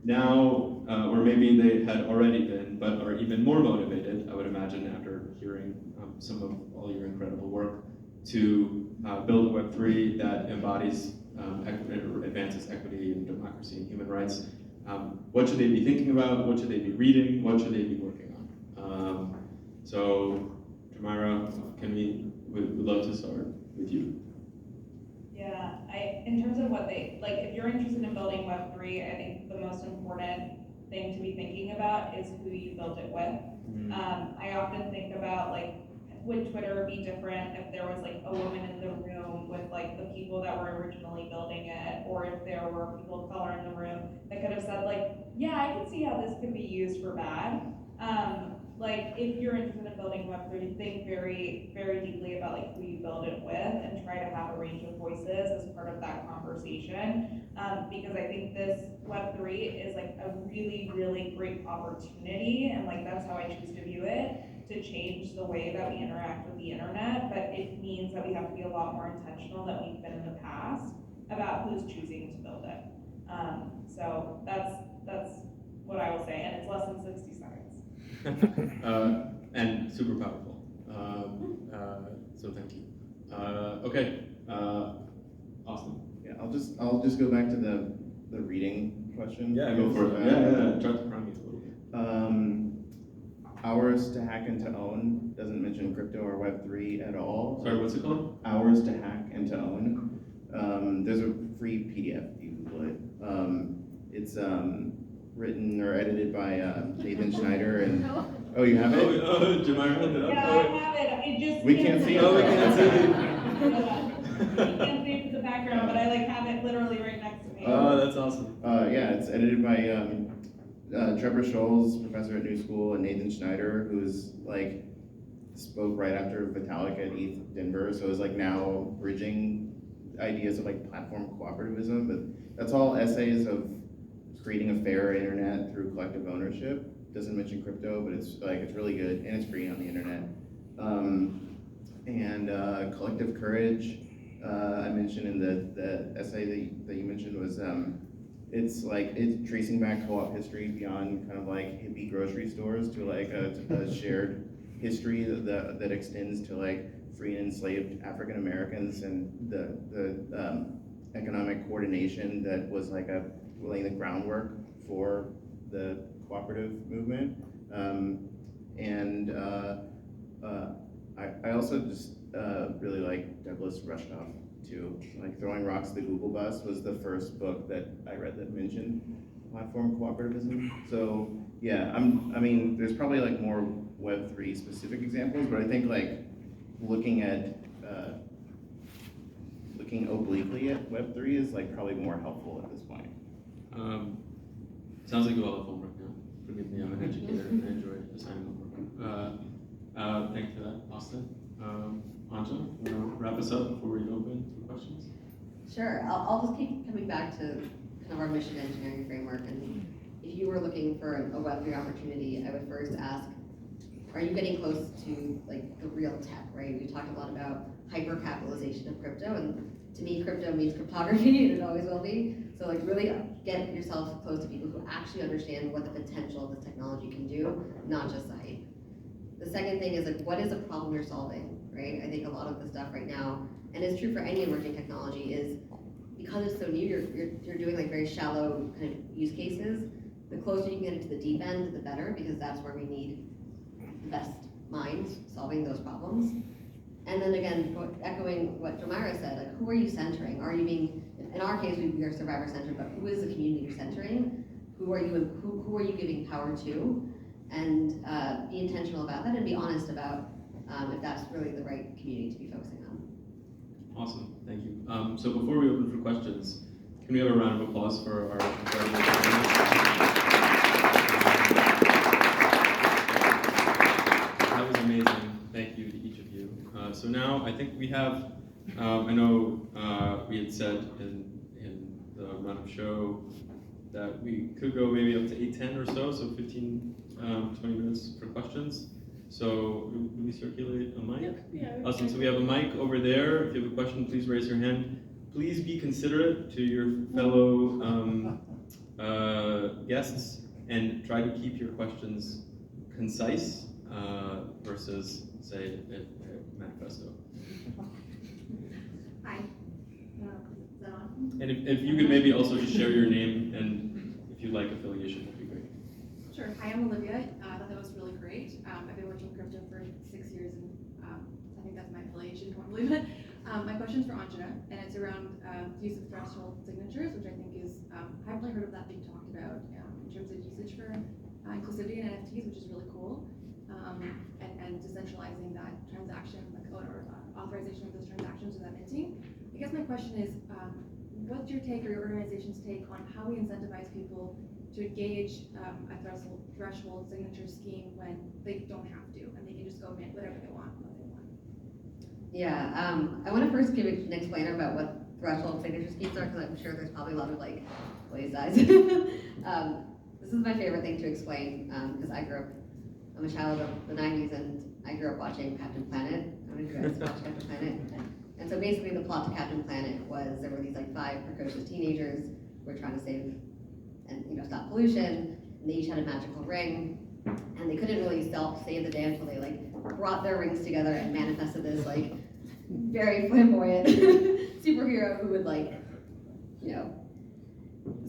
now, or maybe they had already been, but are even more motivated, I would imagine, after hearing some of all your incredible work, to build a Web3 that embodies equity, or advances equity and democracy and human rights. What should they be thinking about? What should they be reading? What should they be working on? So, Tamara, we'd love to start with you. Yeah, in terms of what if you're interested in building Web3, I think the most important thing to be thinking about is who you built it with. I often think about would Twitter be different if there was a woman in the room with the people that were originally building it, or if there were people of color in the room that could have said yeah, I can see how this could be used for bad. If you're interested in building Web3, think very, very deeply about who you build it with, and try to have a range of voices as part of that conversation. Because I think this Web3 is a really, really great opportunity, and that's how I choose to view it, to change the way that we interact with the internet. But it means that we have to be a lot more intentional than we've been in the past about who's choosing to build it. So that's what I will say, and it's less than 60 seconds. And super powerful. So thank you. Okay, Austin. Yeah, I'll just go back to the reading question. Yeah, go for it. Yeah. Try to prime you a little bit. Hours to Hack and to Own doesn't mention crypto or Web3 at all. Sorry, what's it called? Hours to Hack and to Own. There's a free PDF if you Google it. It's written or edited by Nathan Schneider and oh, you have it? Jamara held it up. Yeah, I have it. It just We can't see it. Oh, we can't see it. You can't see it in the background, but I have it literally right next to me. Oh, that's awesome. Yeah, it's edited by Trevor Scholes, professor at New School, and Nathan Schneider, who's spoke right after Vitalik at ETH Denver, so is now bridging ideas of platform cooperativism. But that's all essays of creating a fair internet through collective ownership. Doesn't mention crypto, but it's really good, and it's free on the internet. Collective Courage, I mentioned in the essay that you mentioned, was it's tracing back co-op history beyond kind of hippie grocery stores to a shared history that extends to free and enslaved African Americans, and the economic coordination that was laying the groundwork for the cooperative movement. I also just really like Douglas Rushkoff too. Throwing Rocks at the Google Bus was the first book that I read that mentioned platform cooperativism. So yeah, I mean, there's probably more Web3 specific examples, but I think looking obliquely at Web3 is probably more helpful at this point. Sounds like you all have homework now. Forgive me, I'm an educator and I enjoy assigning homework. Thank you for that, Austin. Anja, you want to wrap us up before we open for questions? Sure, I'll just keep coming back to kind of our mission engineering framework. And if you were looking for a Web3 opportunity, I would first ask, are you getting close to the real tech, right? We talked a lot about hyper-capitalization of crypto, and to me, crypto means cryptography, and it always will be. So really get yourself close to people who actually understand what the potential of this technology can do, not just the hype. The second thing is what is the problem you're solving, right? I think a lot of the stuff right now, and it's true for any emerging technology, is because it's so new, you're doing very shallow kind of use cases. The closer you can get into the deep end, the better, because that's where we need the best minds solving those problems. And then again, echoing what Jamira said, who are you centering? Are you being, in our case, we are survivor centered, but who is the community you're centering? Who are you giving power to? And be intentional about that, and be honest about if that's really the right community to be focusing on. Awesome, thank you. So before we open for questions, can we have a round of applause for our incredible panelists? That was amazing. Thank you to each of you. So now I think we have, I know we had said in the run of show that we could go maybe up to 8:10 or so 15, 20 minutes for questions. So do we circulate a mic? Yeah. Awesome, so we have a mic over there. If you have a question, please raise your hand. Please be considerate to your fellow guests and try to keep your questions concise versus, say, a manifesto. Hi. Is that on? And if you could maybe also just share your name and if you'd like affiliation, that'd be great. Sure. Hi, I'm Olivia. I thought that was really great. I've been working crypto for 6 years, and I think that's my affiliation. Don't believe it. My question's for Anjana, and it's around the use of threshold signatures, which I think is I haven't really heard of that being talked about in terms of usage for inclusivity in NFTs, which is really cool. And decentralizing that transaction, like or authorization of those transactions without minting. I guess my question is, what's your take or your organization's take on how we incentivize people to engage a threshold signature scheme when they don't have to and they can just go mint whatever they want when they want? Yeah, I want to first give an explainer about what threshold signature schemes are, because I'm sure there's probably a lot of like ways eyes. This is my favorite thing to explain, because I'm a child of the 90s, and I grew up watching Captain Planet. How many of you guys watch Captain Planet? And so basically the plot to Captain Planet was there were these like 5 precocious teenagers who were trying to save and stop pollution, and they each had a magical ring, and they couldn't really save the day until they like brought their rings together and manifested this like very flamboyant superhero who would like,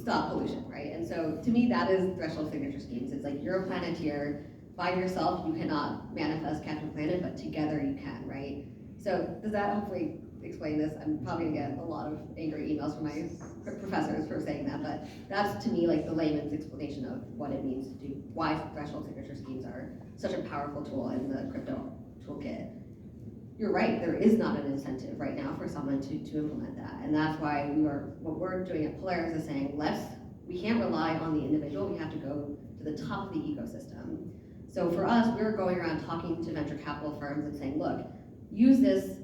stop pollution, right? And so to me that is threshold signature schemes. It's like you're a planeteer, by yourself you cannot manifest Captain Planet, but together you can, right? So does that hopefully explain this? I'm probably gonna get a lot of angry emails from my professors for saying that, but that's to me like the layman's explanation of what it means to do, why threshold signature schemes are such a powerful tool in the crypto toolkit. You're right, there is not an incentive right now for someone to implement that, and that's why what we're doing at Polaris is saying we can't rely on the individual, we have to go to the top of the ecosystem. So for us, we're going around talking to venture capital firms and saying, look, use this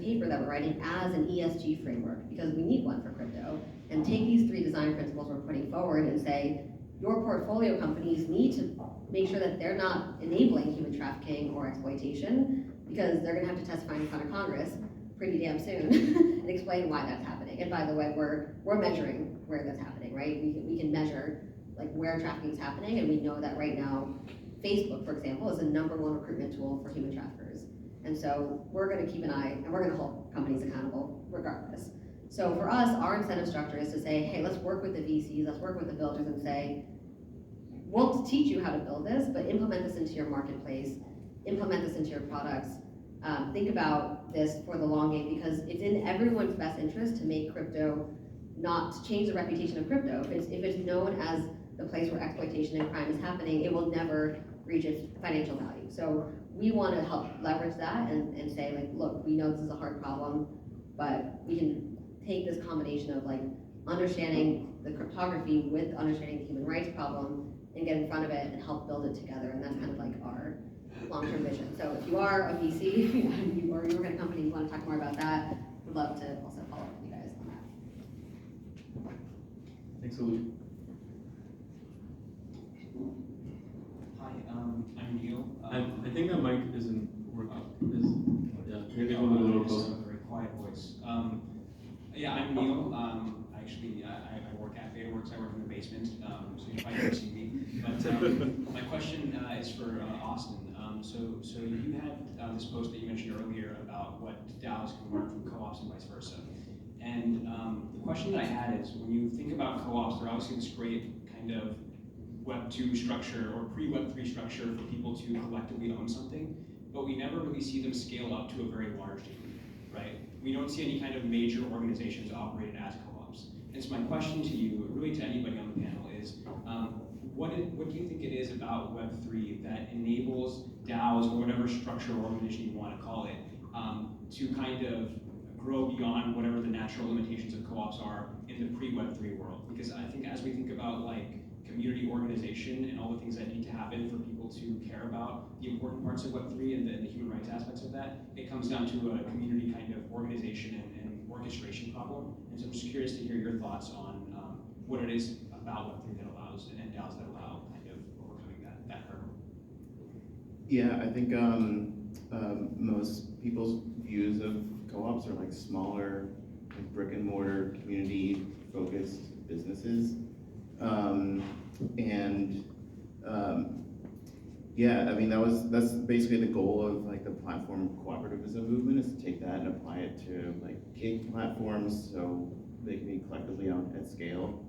paper that we're writing as an ESG framework, because we need one for crypto, and take these 3 design principles we're putting forward and say, your portfolio companies need to make sure that they're not enabling human trafficking or exploitation, because they're gonna have to testify in front of Congress pretty damn soon and explain why that's happening. And by the way, we're measuring where that's happening, right? We can measure like where trafficking is happening, and we know that right now, Facebook, for example, is the #1 recruitment tool for human traffickers. And so we're going to keep an eye, and we're going to hold companies accountable regardless. So for us, our incentive structure is to say, hey, let's work with the VCs, let's work with the builders and say, we'll teach you how to build this, but implement this into your marketplace, implement this into your products. Think about this for the long game, because it's in everyone's best interest to make crypto, not to change the reputation of crypto. If it's known as the place where exploitation and crime is happening, it will never reach its financial value. So we want to help leverage that and say, like, look, we know this is a hard problem, but we can take this combination of like understanding the cryptography with understanding the human rights problem and get in front of it and help build it together. And that's kind of like our long-term vision. So if you are a VC or you work at a company, you want to talk more about that, we'd love to also follow up with you guys on that. Thanks, Olivia. Hi, I'm Neil. I think that mic isn't working. Maybe hold it a little closer. Very quiet voice. Yeah, I'm Neil. Actually, I work at BetaWorks. I work in the basement, so you might never see me. But my question is for Austin. So you had this post that you mentioned earlier about what DAOs can learn from co-ops and vice versa. And the question that I had is, when you think about co-ops, they're obviously this great kind of Web 2 structure or pre-Web 3 structure for people to collectively own something, but we never really see them scale up to a very large degree, right? We don't see any kind of major organizations operated as co-ops. And so my question to you, really to anybody on the panel, is what do you think it is about Web 3 that enables DAOs or whatever structure or organization you want to call it to kind of grow beyond whatever the natural limitations of co-ops are in the pre-Web3 world. Because I think as we think about like community organization and all the things that need to happen for people to care about the important parts of Web3 and the human rights aspects of that, it comes down to a community kind of organization and orchestration problem. And so I'm just curious to hear your thoughts on what it is about Web3 that allows and DAOs that allow kind of overcoming that hurdle. Yeah, I think most people's views of co-ops are like smaller, like brick and mortar, community focused businesses. Yeah, I mean that's basically the goal of like the platform cooperativism movement, is to take that and apply it to like gig platforms so they can be collectively owned at scale.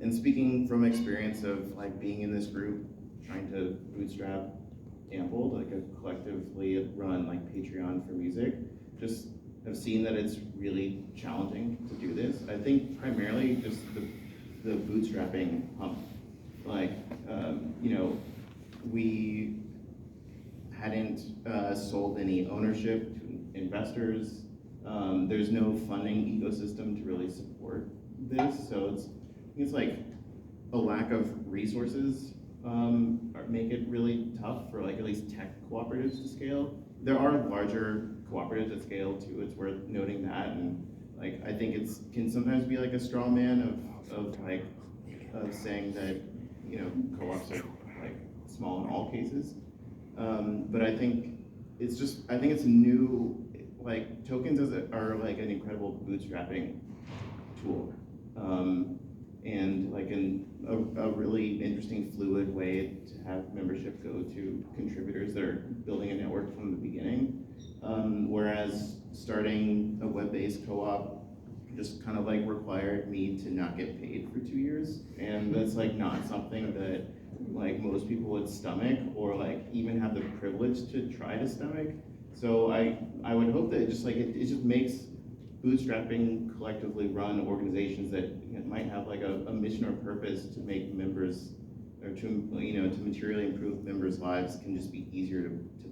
And speaking from experience of like being in this group, trying to bootstrap Ample, like a collectively run like Patreon for music, just have seen that it's really challenging to do this. I think primarily just the bootstrapping hump. Like, you know, we hadn't sold any ownership to investors. There's no funding ecosystem to really support this, so it's like a lack of resources make it really tough for like at least tech cooperatives to scale. There are larger cooperatives that scale too, it's worth noting that, and like I think it can sometimes be like a straw man of saying that, you know, co-ops are like small in all cases. But I think it's new, like tokens are like an incredible bootstrapping tool. And like a really interesting fluid way to have membership go to contributors that are building a network from the beginning. Whereas starting a web-based co-op just kind of like required me to not get paid for 2 years. And that's like not something that like most people would stomach or like even have the privilege to try to stomach. So I would hope that it just makes bootstrapping collectively run organizations that might have like a mission or purpose to make members, or to, you know, to materially improve members' lives, can just be easier to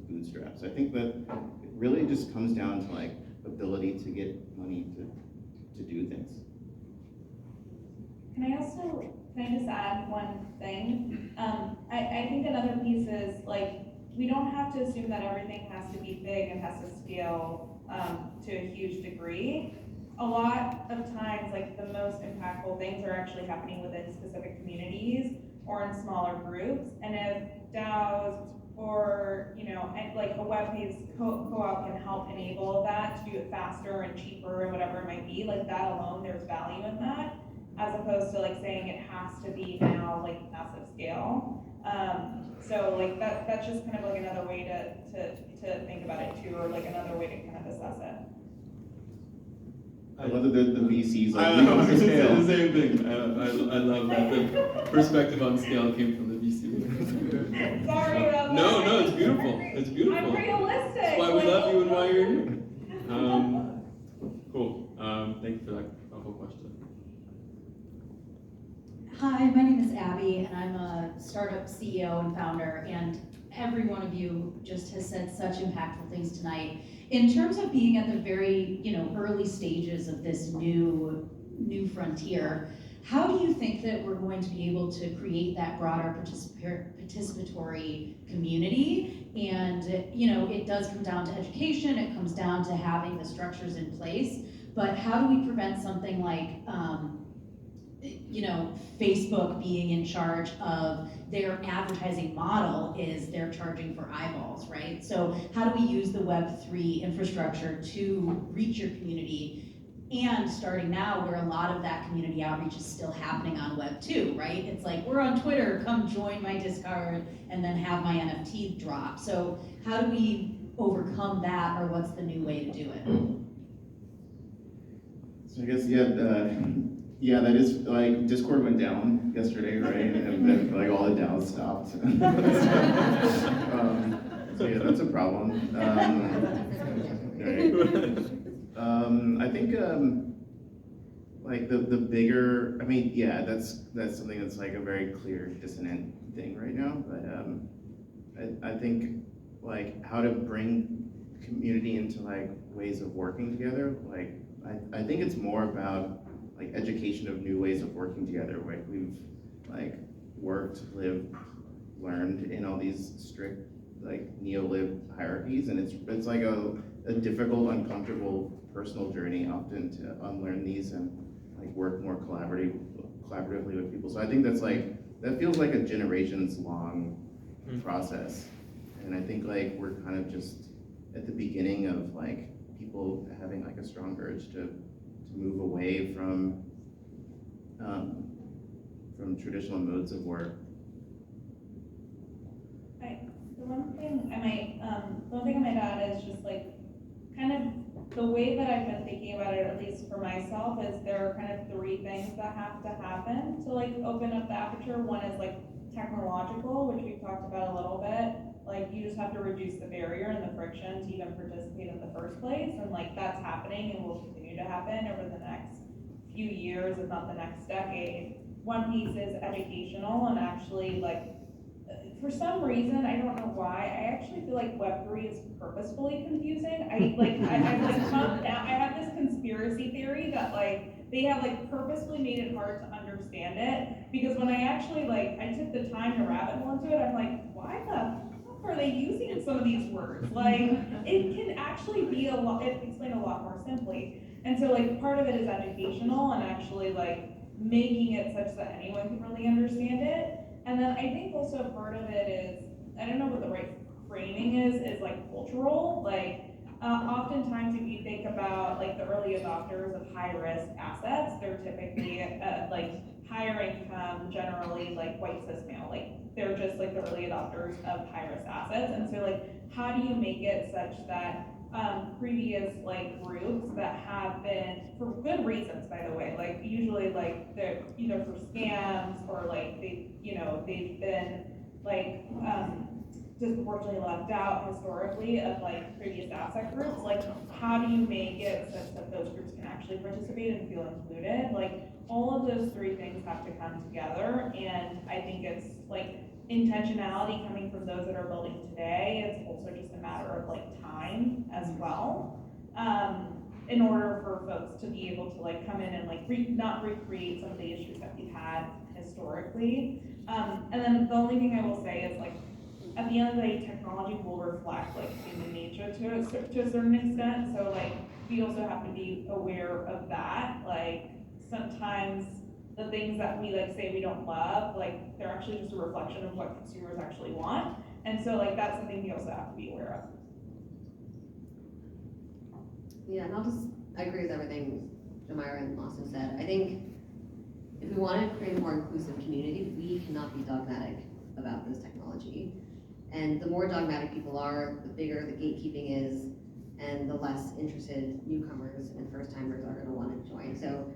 bootstrap. So I think that it really just comes down to like ability to get money to do things. Can I just add one thing? I think another piece is like, we don't have to assume that everything has to be big and has to scale to a huge degree. A lot of times, like the most impactful things are actually happening within specific communities or in smaller groups. And if DAOs or, you know, like a web-based co-op can help enable that to do it faster and cheaper and whatever it might be, like that alone, there's value in that, as opposed to like saying it has to be now like massive scale. So like that's just kind of like another way to think about it too, or like another way to kind of assess it. I love that the VCs like, I was going to say the same thing. I love that the perspective on scale came from the VC. Sorry about that. No, it's beautiful. It's beautiful. I'm realistic. That's why we love you and why you're here. Cool. Thank you for that whole question. Hi, my name is Abby, and I'm a startup CEO and founder, and every one of you just has said such impactful things tonight. In terms of being at the very, early stages of this new frontier, how do you think that we're going to be able to create that broader participatory community? And, it does come down to education, it comes down to having the structures in place, but how do we prevent something like, Facebook being in charge of their advertising model is they're charging for eyeballs, right? So how do we use the Web3 infrastructure to reach your community? And starting now, where a lot of that community outreach is still happening on Web2, right? it's like, we're on Twitter, come join my Discord, and then have my NFT drop. So how do we overcome that, or what's the new way to do it? So I guess, yeah, that is, like, Discord went down yesterday, right? And then, like, all the DAOs stopped. So yeah, that's a problem. I think, like, the bigger, I mean, yeah, that's something that's, like, a very clear dissonant thing right now. But I think, like, how to bring community into, like, ways of working together. Like, I think it's more about like education of new ways of working together. Like we've like worked, lived, learned in all these strict like neo-lib hierarchies, and it's like a difficult, uncomfortable personal journey often to unlearn these and like work more collaboratively with people. So I think that feels like a generations long process. And I think like we're kind of just at the beginning of like people having like a strong urge to move away from traditional modes of work. The one thing I might add is just like, kind of the way that I've been thinking about it, at least for myself, is there are kind of three things that have to happen to like open up the aperture. One is like technological, which we've talked about a little bit. Like you just have to reduce the barrier and the friction to even participate in the first place. And like that's happening and will continue to happen over the next few years, if not the next decade. One piece is educational, and actually like, for some reason, I don't know why, I actually feel like Web3 is purposefully confusing. I have this conspiracy theory that like, they have like purposefully made it hard to understand it, because when I actually like, I took the time to rabbit hole into it, I'm like, why the fuck are they using some of these words? Like, it can actually be explained a lot more simply. And so like, part of it is educational and actually like, making it such that anyone can really understand it. And then I think also part of it is, I don't know what the right framing is like cultural. Like, oftentimes if you think about like the early adopters of high risk assets, they're typically like higher income, generally like white cis male. Like they're just like the early adopters of high risk assets. And so like, how do you make it such that previous like groups that have been, for good reasons by the way, like usually like they're either for scams or like they've been like disproportionately left out historically of like previous asset groups. Like, how do you make it such that those groups can actually participate and feel included? Like, all of those three things have to come together, and I think it's like intentionality coming from those that are building today. It's also just a matter of like time as well. In order for folks to be able to like come in and like not recreate some of the issues that we've had historically. And then the only thing I will say is like, at the end of the day, technology will reflect like human nature to a certain extent. So like, we also have to be aware of that. Like sometimes the things that we like say we don't love, like they're actually just a reflection of what consumers actually want. And so like, that's something we also have to be aware of. Yeah, and I agree with everything Jamira and Austin said. I think if we want to create a more inclusive community, we cannot be dogmatic about this technology. And the more dogmatic people are, the bigger the gatekeeping is, and the less interested newcomers and first timers are going to want to join. So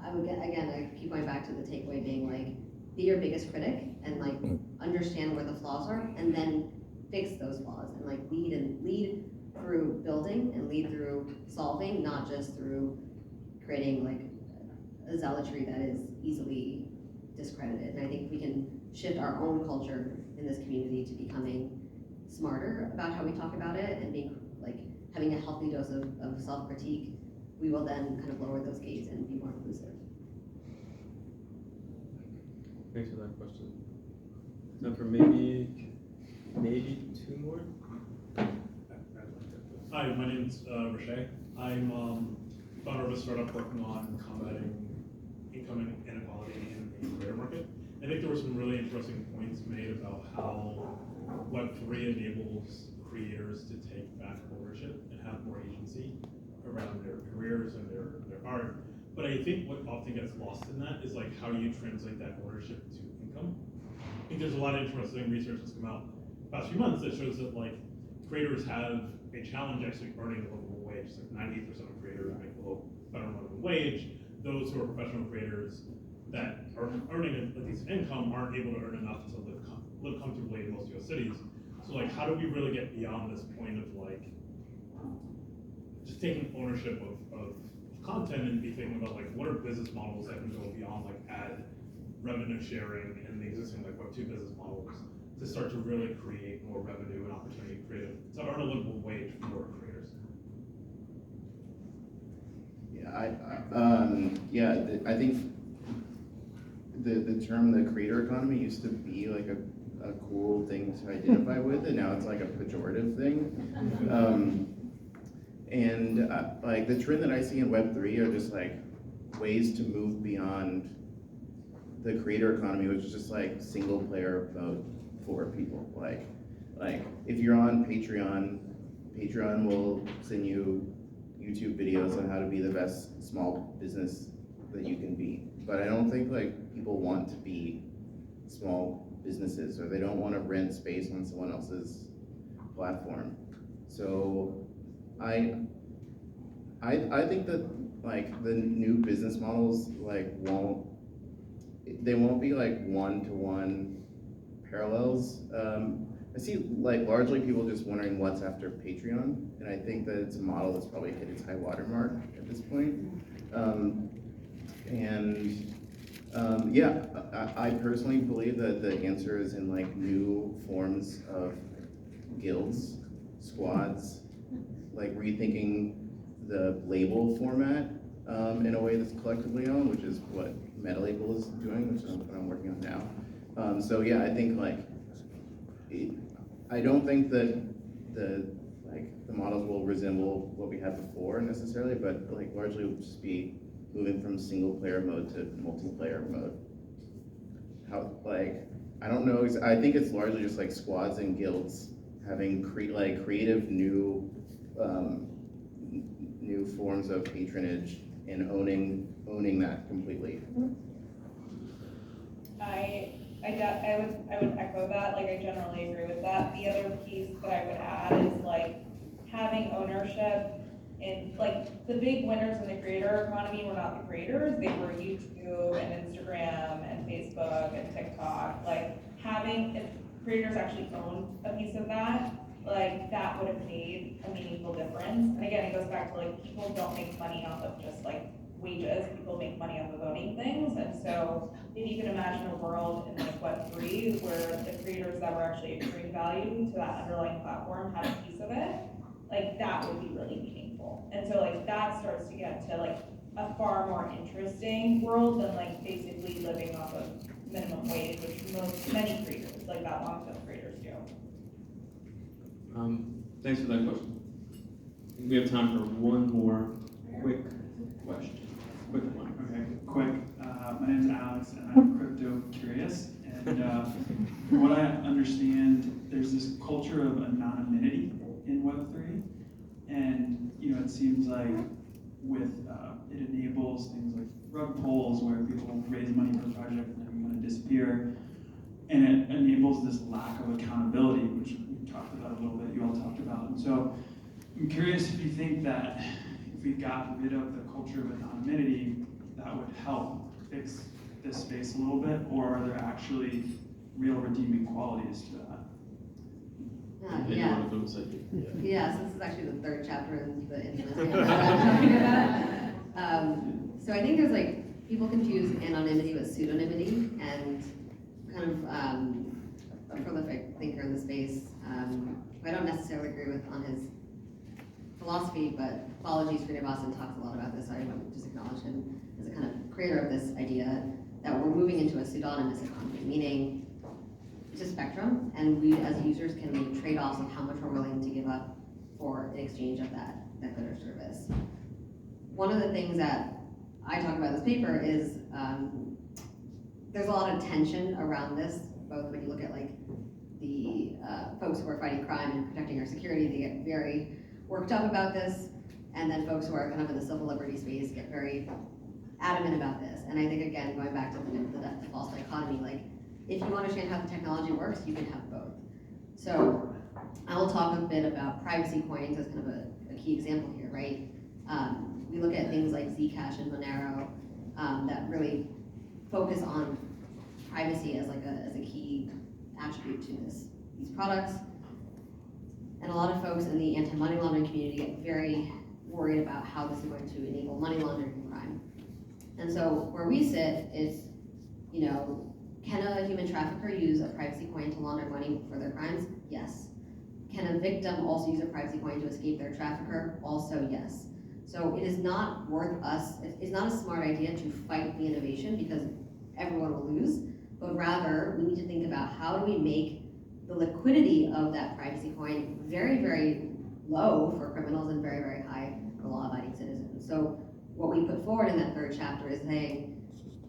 I keep going back to the takeaway being like, be your biggest critic and like understand where the flaws are, and then fix those flaws, and like lead through building and lead through solving, not just through creating like a zealotry that is easily discredited. And I think we can shift our own culture in this community to becoming smarter about how we talk about it and being like having a healthy dose of self-critique. We will then kind of lower those gates and be more inclusive. Thanks for that question. Time for maybe two more. Hi, my name's Rashay. I'm founder of a startup working on combating income inequality in the creator market. I think there were some really interesting points made about how Web3 enables creators to take back ownership and have more agency around their careers and their art. But I think what often gets lost in that is like, how do you translate that ownership to income? I think there's a lot of interesting research that's come out the past few months that shows that like creators have a challenge actually earning a livable wage. It's like 98% of creators make below federal minimum wage. Those who are professional creators that are earning a decent income aren't able to earn enough to live comfortably in most US cities. So like, how do we really get beyond this point of like, just taking ownership of content and be thinking about like, what are business models that can go beyond like ad revenue sharing and the existing like Web2 business models to start to really create more revenue and opportunity to earn a livable wage for creators? I think the term the creator economy used to be like a cool thing to identify with, and now it's like a pejorative thing. Like the trend that I see in Web3 are just like ways to move beyond the creator economy, which is just like single player mode for people. Like if you're on Patreon will send you YouTube videos on how to be the best small business that you can be. But I don't think like people want to be small businesses, or they don't want to rent space on someone else's platform. So I think that like the new business models like won't be like one-to-one parallels. I see like largely people just wondering what's after Patreon, and I think that it's a model that's probably hit its high watermark at this point. Yeah, I personally believe that the answer is in like new forms of guilds, squads, like rethinking the label format in a way that's collectively owned, which is what MetaLabel is doing, which is what I'm working on now. So yeah, I think like I don't think that the models will resemble what we had before necessarily, but like largely will just be moving from single player mode to multiplayer mode. How like I don't know. I think it's largely just like squads and guilds having creative new forms of patronage and owning that completely. I would echo that. Like I generally agree with that. The other piece that I would add is like having ownership in like the big winners in the creator economy were not the creators, they were YouTube and Instagram and Facebook and TikTok. Like if creators actually owned a piece of that, like that would have made a meaningful difference. And again, it goes back to like people don't make money off of just like wages, people make money off of owning things. And so if you can imagine a world in like Web3 where the creators that were actually accruing value to that underlying platform had a piece of it, like that would be really meaningful. And so like that starts to get to like a far more interesting world than like basically living off of minimum wage, which many creators, like that long-tail creators do. Thanks for that question. I think we have time for one more quick question. Quick one. Okay, quick. My name's Alex, and I'm crypto curious. And from what I understand, there's this culture of anonymity in Web3, and it seems like it enables things like rug pulls where people raise money for a project and then want to disappear, and it enables this lack of accountability, which we talked about a little bit. You all talked about, and so I'm curious if you think that if we got rid of the culture of anonymity, that would help fix this space a little bit, or are there actually real redeeming qualities to that? Yeah. Anyone who said it? Yeah, so this is actually the third chapter in the infamous paper that I'm talking about. So I think there's like, people confuse anonymity with pseudonymity, and kind of a prolific thinker in the space, who I don't necessarily agree with on his philosophy, but Apologies for Dave Austin talks a lot about this, so I want to just acknowledge him as a kind of creator of this idea that we're moving into a pseudonymous economy, meaning it's a spectrum, and we as users can make trade-offs of how much we're willing to give up for in exchange of that good or service. One of the things that I talk about in this paper is there's a lot of tension around this, both when you look at like the folks who are fighting crime and protecting our security, they get very worked up about this, and then folks who are kind of in the civil liberty space get very adamant about this. And I think, again, going back to the false dichotomy, like, if you understand how the technology works, you can have both. So I will talk a bit about privacy coins as kind of a key example here, right? We look at things like Zcash and Monero that really focus on privacy as like as a key attribute to these products. And a lot of folks in the anti-money laundering community get very worried about how this is going to enable money laundering crime. And so where we sit is, can a human trafficker use a privacy coin to launder money for their crimes? Yes. Can a victim also use a privacy coin to escape their trafficker? Also yes. So it is not worth us, it's not a smart idea to fight the innovation because everyone will lose, but rather we need to think about how do we make the liquidity of that privacy coin very, very low for criminals and very, very high for law-abiding citizens. So what we put forward in that third chapter is saying,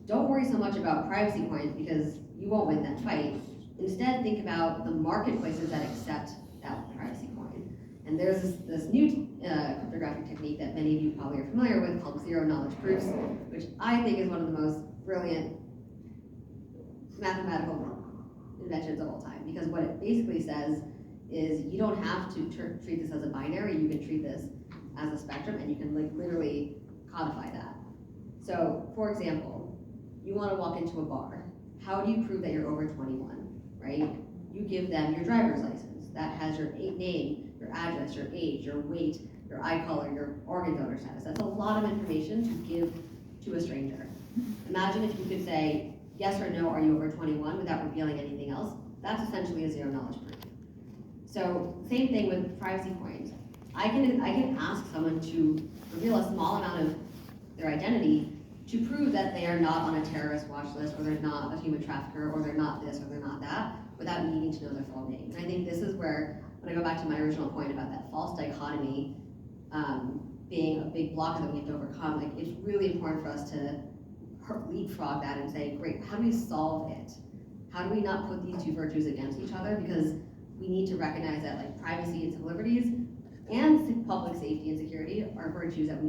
don't worry so much about privacy coins because you won't win that fight. Instead, think about the marketplaces that accept that privacy coin. And there's this new cryptographic technique that many of you probably are familiar with called zero-knowledge proofs, which I think is one of the most brilliant mathematical inventions of all time. Because what it basically says is you don't have to treat this as a binary, you can treat this as a spectrum, and you can like literally codify that. So, for example, you want to walk into a bar. How do you prove that you're over 21, right? You give them your driver's license. That has your name, your address, your age, your weight, your eye color, your organ donor status. That's a lot of information to give to a stranger. Imagine if you could say, yes or no, are you over 21 without revealing anything else? That's essentially a zero-knowledge proof. So, same thing with privacy coins. I can ask someone to reveal a small amount of their identity to prove that they are not on a terrorist watch list, or they're not a human trafficker, or they're not this, or they're not that, without needing to know their full name. And I think this is where, when I go back to my original point about that false dichotomy being a big blocker that we have to overcome, like it's really important for us to leapfrog that and say, great, how do we solve it? How do we not put these two virtues against each other? Because we need to recognize that like privacy and civil liberties and public safety and security are virtues that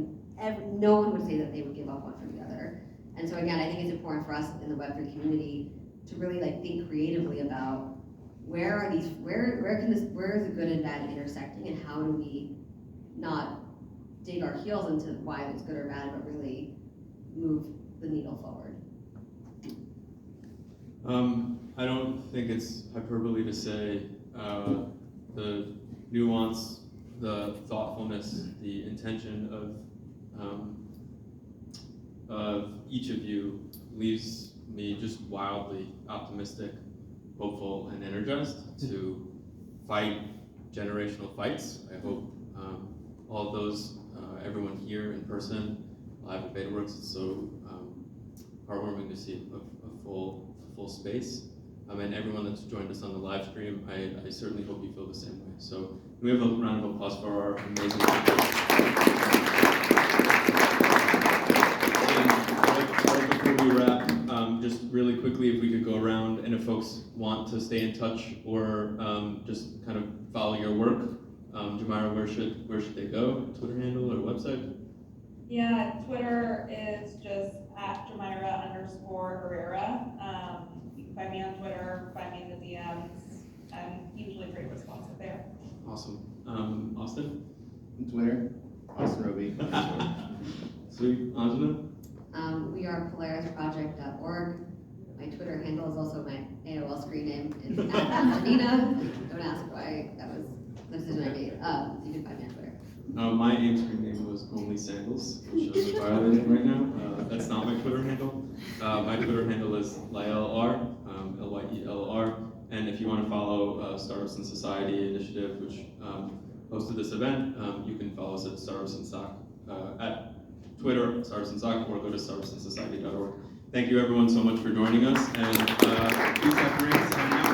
no one would say that they would give up one for the other. And so again, I think it's important for us in the Web3 community to really like think creatively about where is the good and bad intersecting, and how do we not dig our heels into why it's good or bad, but really move the needle forward. I don't think it's hyperbole to say the nuance, the thoughtfulness, the intention of each of you leaves me just wildly optimistic, hopeful, and energized to fight generational fights. I hope all of those, everyone here in person, live at BetaWorks, it's so heartwarming to see a full space. And everyone that's joined us on the live stream, I certainly hope you feel the same way. So can we have a round of applause for our amazing speakers? Right before we wrap, just really quickly, if we could go around, and if folks want to stay in touch or just kind of follow your work, Jumaira, where should they go? Twitter handle or website? Yeah, Twitter is just at Jumaira_Herrera. You can find me on Twitter, find me in the DMs. I'm usually pretty responsive there. Awesome. Austin? Twitter, Austin Roby. Sweet. Anjana? We are PolarisProject.org. My Twitter handle is also my AOL screen name. It's @Angelina. Don't ask why that was the decision I made. You can find me on Twitter. My AIM screen name was Only Sandals, which I'm violating right now. That's not my Twitter handle. My Twitter handle is LYELR, LYELR. And if you want to follow Startups in Society Initiative, which hosted this event, you can follow us at Startups in Soc at Twitter, Startups in Soc, or go to startupsinsociety.org. Thank you everyone so much for joining us, and please have drinks.